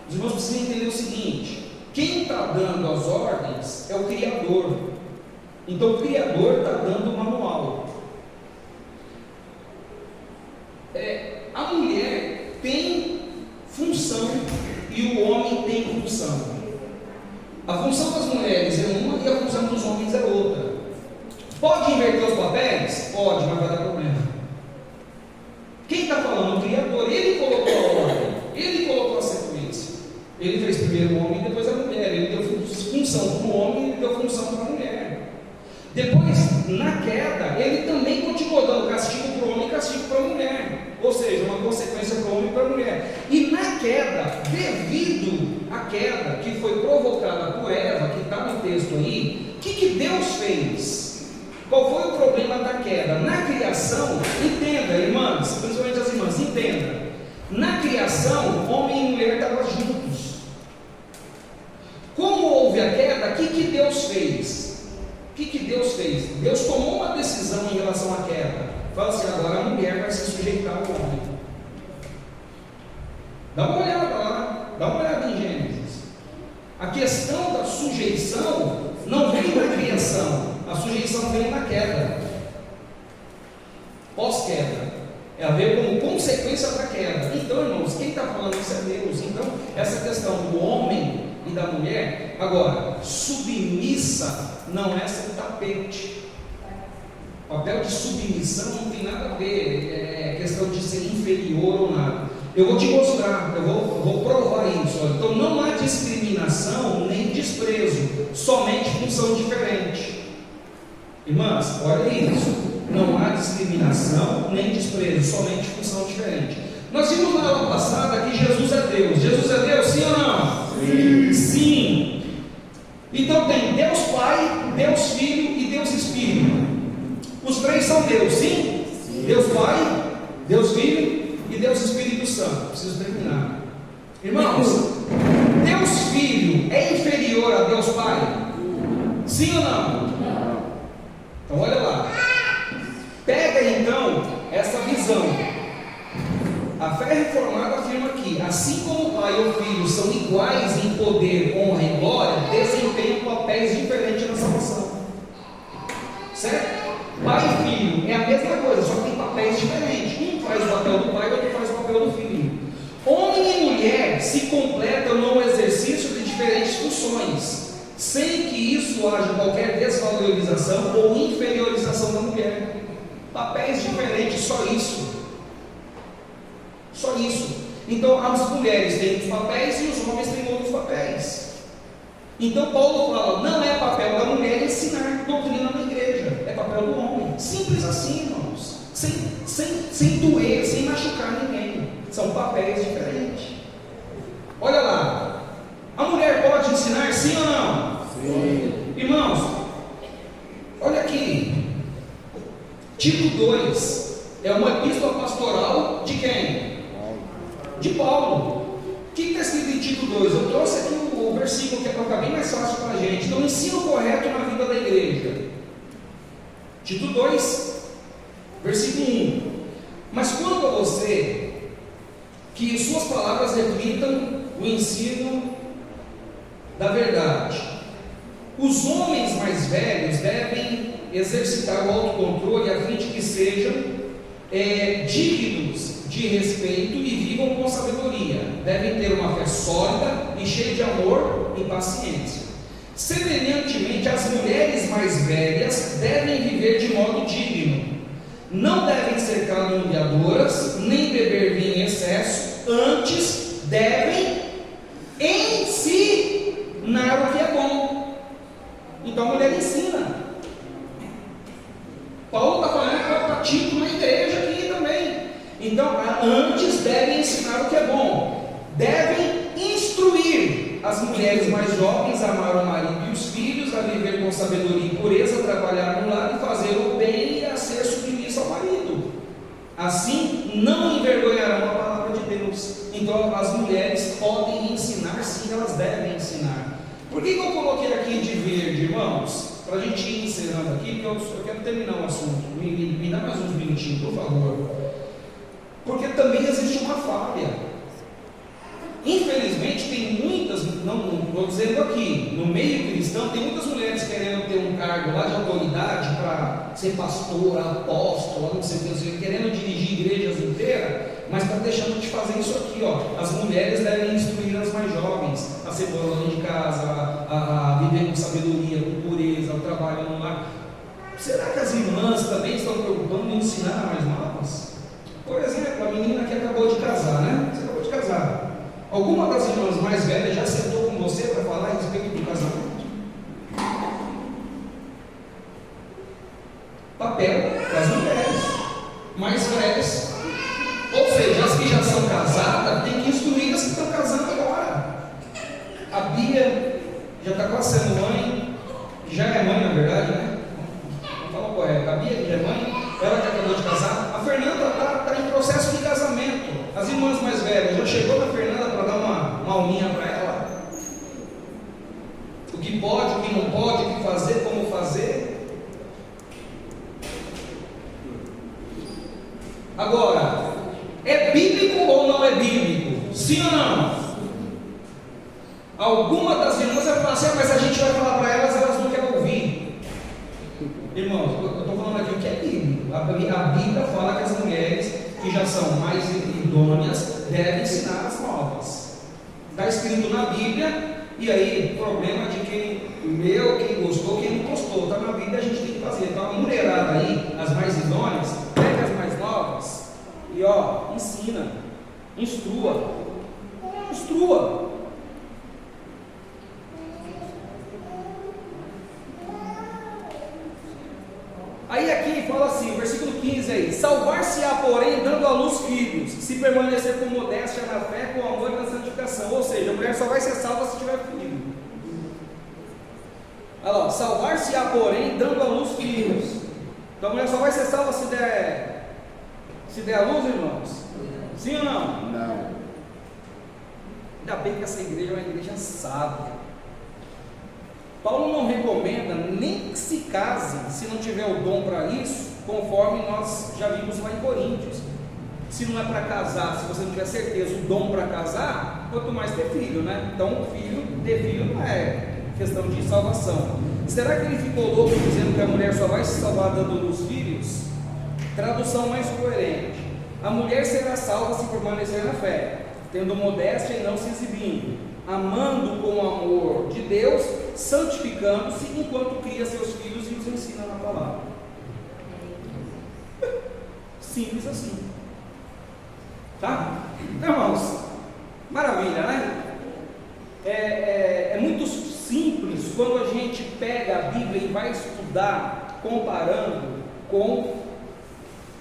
os irmãos precisam entender o seguinte: quem está dando as ordens é o Criador. Então o Criador está dando o manual. A mulher tem função e o homem tem função. A função das mulheres é uma e a função dos homens é outra. Pode inverter os papéis? Pode, mas vai dar problema. Quem está falando? O Criador. Ele colocou a ordem, ele colocou a sequência. Ele fez primeiro o homem e depois a mulher. Ele deu função para o homem e ele deu função para a mulher. Depois, na queda, ele também continuou dando castigo para o homem e castigo para a mulher. Ou seja, uma consequência para o homem e para a mulher. E na queda, devido à queda que foi provocada por Eva, que está no texto aí, o que Deus fez? Qual foi o problema da queda? Na criação, entenda, irmãs, principalmente as irmãs, entenda. Na criação, homem e mulher estavam juntos. Como houve a queda, o que Deus fez? O que Deus fez? Deus tomou uma decisão em relação à queda. Fala assim, agora a mulher vai se sujeitar ao homem. Dá uma olhada lá, dá uma olhada em Gênesis. A questão da sujeição não veio na criação, a sujeição veio na queda. Pós-queda. Ela veio como consequência da queda. Então, irmãos, quem está falando isso é Deus. Então, essa questão do homem e da mulher, agora, submissa não é ser tapete. O papel de submissão não tem nada a ver, é questão de ser inferior ou nada. Eu vou te mostrar, eu vou provar isso. Olha. Então não há discriminação nem desprezo, somente função diferente. Irmãs, olha isso. Não há discriminação nem desprezo, somente função diferente. Nós vimos na aula passada que Jesus é Deus. Jesus é Deus, sim ou não? Sim. Sim. Então tem Deus Pai, Deus Filho e Deus Espírito. Os três são Deus, sim? Sim. Deus Pai, Deus Filho e Deus Espírito Santo. Preciso terminar. Irmãos, Deus Filho é inferior a Deus Pai? Sim ou não? Então olha lá. Pega então essa visão. A fé reformada afirma que, assim como o Pai e o Filho são iguais em poder, honra e glória, desempenham papéis diferentes na salvação. Certo? Pai e filho é a mesma coisa, só que tem papéis diferentes. Um faz o papel do pai, outro faz o papel do filho. Homem e mulher se completam no exercício de diferentes funções, sem que isso haja qualquer desvalorização ou inferiorização da mulher. Papéis diferentes, só isso. Só isso. Então as mulheres têm os papéis e os homens têm outros papéis. Então Paulo fala, não é papel da mulher ensinar doutrina na igreja, é papel do homem. Simples assim, irmãos. Sem doer, sem machucar ninguém. São papéis diferentes. Olha lá. A mulher pode ensinar sim ou não? Sim. Irmãos, olha aqui. Tito 2 é uma epístola pastoral de quem? De Paulo. O que está escrito em Tito 2? Eu trouxe aqui o versículo que é para ficar bem mais fácil para a gente. Então, ensino correto na vida da igreja. Tito 2, versículo 1. Mas quanto a você, que suas palavras reflitam o ensino da verdade, Os homens mais velhos devem exercitar o autocontrole a fim de que sejam dignos de respeito e vivam com sabedoria. Devem ter uma fé sólida e cheia de amor e paciência. Semelhantemente, as mulheres mais velhas devem viver de modo digno. Não devem ser caluniadoras, nem beber vinho em excesso, antes devem ensinar o que é bom. Então a mulher ensina. Paulo está falando para Tito na igreja aqui também. Então, antes devem ensinar o que é bom. Devem instruir as mulheres mais jovens a amar o marido e os filhos, a viver com sabedoria e pureza, a trabalhar no lar e fazer o bem e a ser submissa ao marido. Assim, não envergonharão a palavra de Deus. Então, as mulheres podem ensinar, sim, elas devem ensinar. Por que eu coloquei aqui de verde, irmãos? Para a gente ir encerrando aqui, porque eu quero terminar o assunto. Me dá mais uns minutinhos, por favor. Porque também existe uma falha. Infelizmente, tem muitas, não estou dizendo aqui, no meio cristão, tem muitas mulheres querendo ter um cargo lá de autoridade para ser pastora, apóstola, não sei o que, querendo dirigir igrejas inteiras, mas está deixando de fazer isso aqui, ó. As mulheres devem instruir as mais jovens a ser dona de casa, a viver com sabedoria, com pureza, o trabalho no lar. Será que as irmãs também estão preocupando em ensinar as mais novas? Por exemplo, a menina que acabou de casar, né? Você acabou de casar. Alguma das irmãs mais velhas já sentou com você para falar a respeito do casamento? Papel das mulheres mais velhas. Ou seja, as que já são casadas têm que instruir as que estão casando agora. A Bia já está quase sendo mãe, já é mãe na verdade, né? Vamos falar correto. A Bia que já é mãe, ela que acabou de casar. A Fernanda está em processo de casamento. As irmãs mais velhas já chegou na Fernanda para dar uma alminha para ela? O que pode, o que não pode, o que fazer, como fazer? Agora, é bíblico ou não é bíblico? Sim ou não? Alguma das irmãs vai falar assim, mas a gente vai falar para elas, elas não querem ouvir. Irmãos, eu estou falando aqui o que é bíblico. A Bíblia fala que as mulheres que já são mais idôneas devem ensinar as novas. Está escrito na Bíblia, e aí o problema de quem leu, quem gostou, quem não gostou. Está na Bíblia, a gente tem que fazer. Então a mulherada aí, as mais idôneas, pega as mais novas e ó, ensina, instrua. Aí aqui fala assim, versículo 15 aí: salvar-se-á, porém, dando à luz filhos, se permanecer com modéstia na fé, com amor e na santificação. Ou seja, a mulher só vai ser salva se tiver filho. Olha lá, salvar-se-á, porém, dando à luz filhos. Então a mulher só vai ser salva se der à luz, irmãos? Sim ou não? Não. Ainda bem que essa igreja é uma igreja sábia. Paulo não recomenda nem que se case se não tiver o dom para isso, conforme nós já vimos lá em Coríntios. Se não é para casar, se você não tiver certeza o dom para casar, quanto mais ter filho, né? Então ter filho não é questão de salvação. Será que ele ficou louco dizendo que a mulher só vai se salvar dando luz filhos? Tradução mais coerente: a mulher será salva se permanecer na fé, tendo modéstia e não se exibindo, amando com o amor de Deus, santificando-se enquanto cria seus filhos e os ensina na palavra. Simples assim. Tá? Irmãos, maravilha, né? É muito simples quando a gente pega a Bíblia e vai estudar comparando com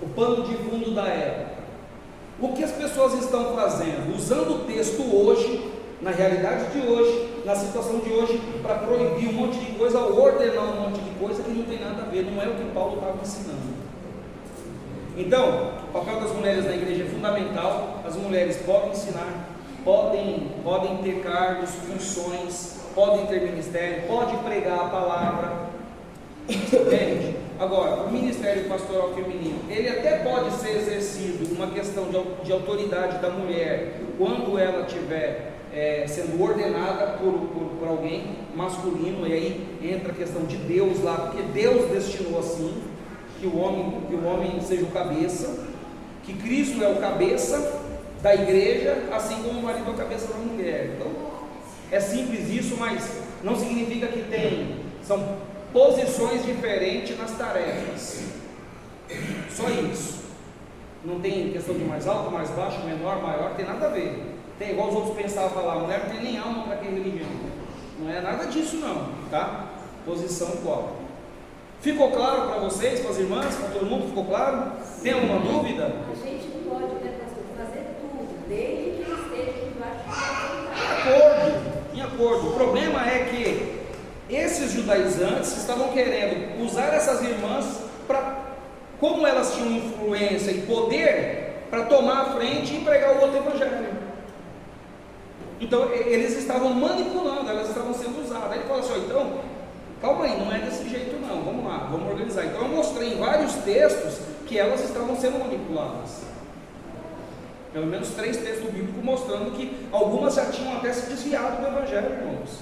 o pano de fundo da época. O que as pessoas estão fazendo? Usando o texto hoje, na realidade de hoje, na situação de hoje, para proibir um monte de coisa, ordenar um monte de coisa que não tem nada a ver, não é o que Paulo estava ensinando. Então, o papel das mulheres na igreja é fundamental. As mulheres podem ensinar, podem ter cargos, funções, podem ter ministério, pode pregar a palavra, entende? Agora, o ministério pastoral feminino, ele até pode ser exercido uma questão de autoridade da mulher quando ela tiver sendo ordenada por alguém masculino, e aí entra a questão de Deus lá, porque Deus destinou assim, que o homem seja o cabeça, que Cristo é o cabeça da igreja, assim como o marido é o cabeça da mulher. Então, é simples isso, mas não significa que são posições diferentes nas tarefas, só isso. Não tem questão de mais alto, mais baixo, menor, maior, tem nada a ver. Tem igual os outros pensavam, falar, a mulher não tem nem alma para aquela religião. Não é nada disso não, tá? Posição igual. Ficou claro para vocês, para as irmãs, para todo mundo? Ficou claro? Tem alguma dúvida? A gente não pode, né, pastor, fazer tudo, desde que esteja debaixo de vontade. Em acordo. O problema é que esses judaizantes estavam querendo usar essas irmãs para, como elas tinham influência e poder, para tomar a frente e pregar o outro evangelho. Então eles estavam manipulando, elas estavam sendo usadas. Aí ele falou assim, então, calma aí, não é desse jeito não, vamos lá, vamos organizar. Então eu mostrei em vários textos que elas estavam sendo manipuladas. Pelo menos 3 textos bíblicos mostrando que algumas já tinham até se desviado do evangelho, irmãos.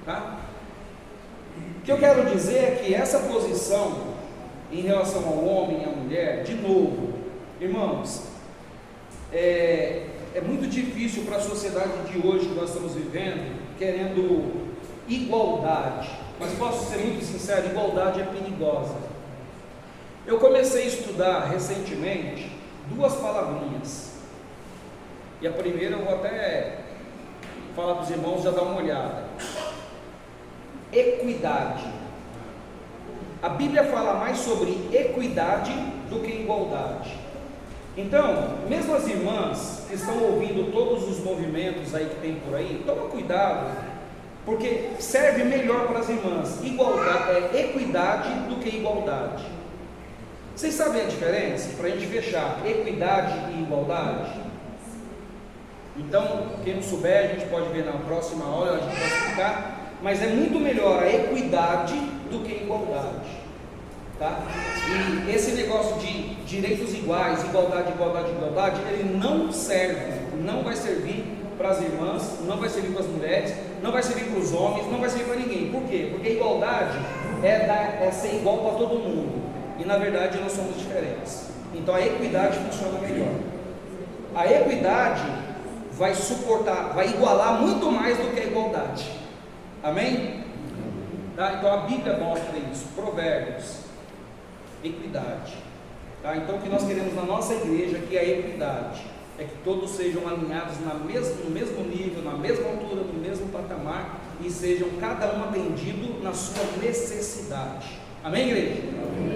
Tá? O que eu quero dizer é que essa posição em relação ao homem e à mulher, de novo, irmãos, é muito difícil para a sociedade de hoje que nós estamos vivendo, querendo igualdade. Mas posso ser muito sincero, igualdade é perigosa. Eu comecei a estudar recentemente 2 palavrinhas, e a primeira eu vou até falar para os irmãos já dar uma olhada: equidade. A Bíblia fala mais sobre equidade do que igualdade. Então, mesmo as irmãs que estão ouvindo todos os movimentos aí que tem por aí, toma cuidado, porque serve melhor para as irmãs equidade do que igualdade. Vocês sabem a diferença? Para a gente fechar, equidade e igualdade? Então, quem não souber, a gente pode ver na próxima aula, a gente vai explicar, mas é muito melhor a equidade do que a igualdade, tá? E esse negócio de direitos iguais, igualdade, ele não serve, não vai servir para as irmãs, não vai servir para as mulheres, não vai servir para os homens, não vai servir para ninguém. Por quê? Porque a igualdade é ser igual para todo mundo. E na verdade nós somos diferentes. Então a equidade funciona melhor. A equidade vai suportar, vai igualar muito mais do que a igualdade. Amém? Tá? Então a Bíblia mostra isso. Provérbios, equidade. Tá? Então o que nós queremos na nossa igreja aqui é a equidade. É que todos sejam alinhados no mesmo nível, na mesma altura, no mesmo patamar, e sejam cada um atendido na sua necessidade. Amém, igreja? Amém.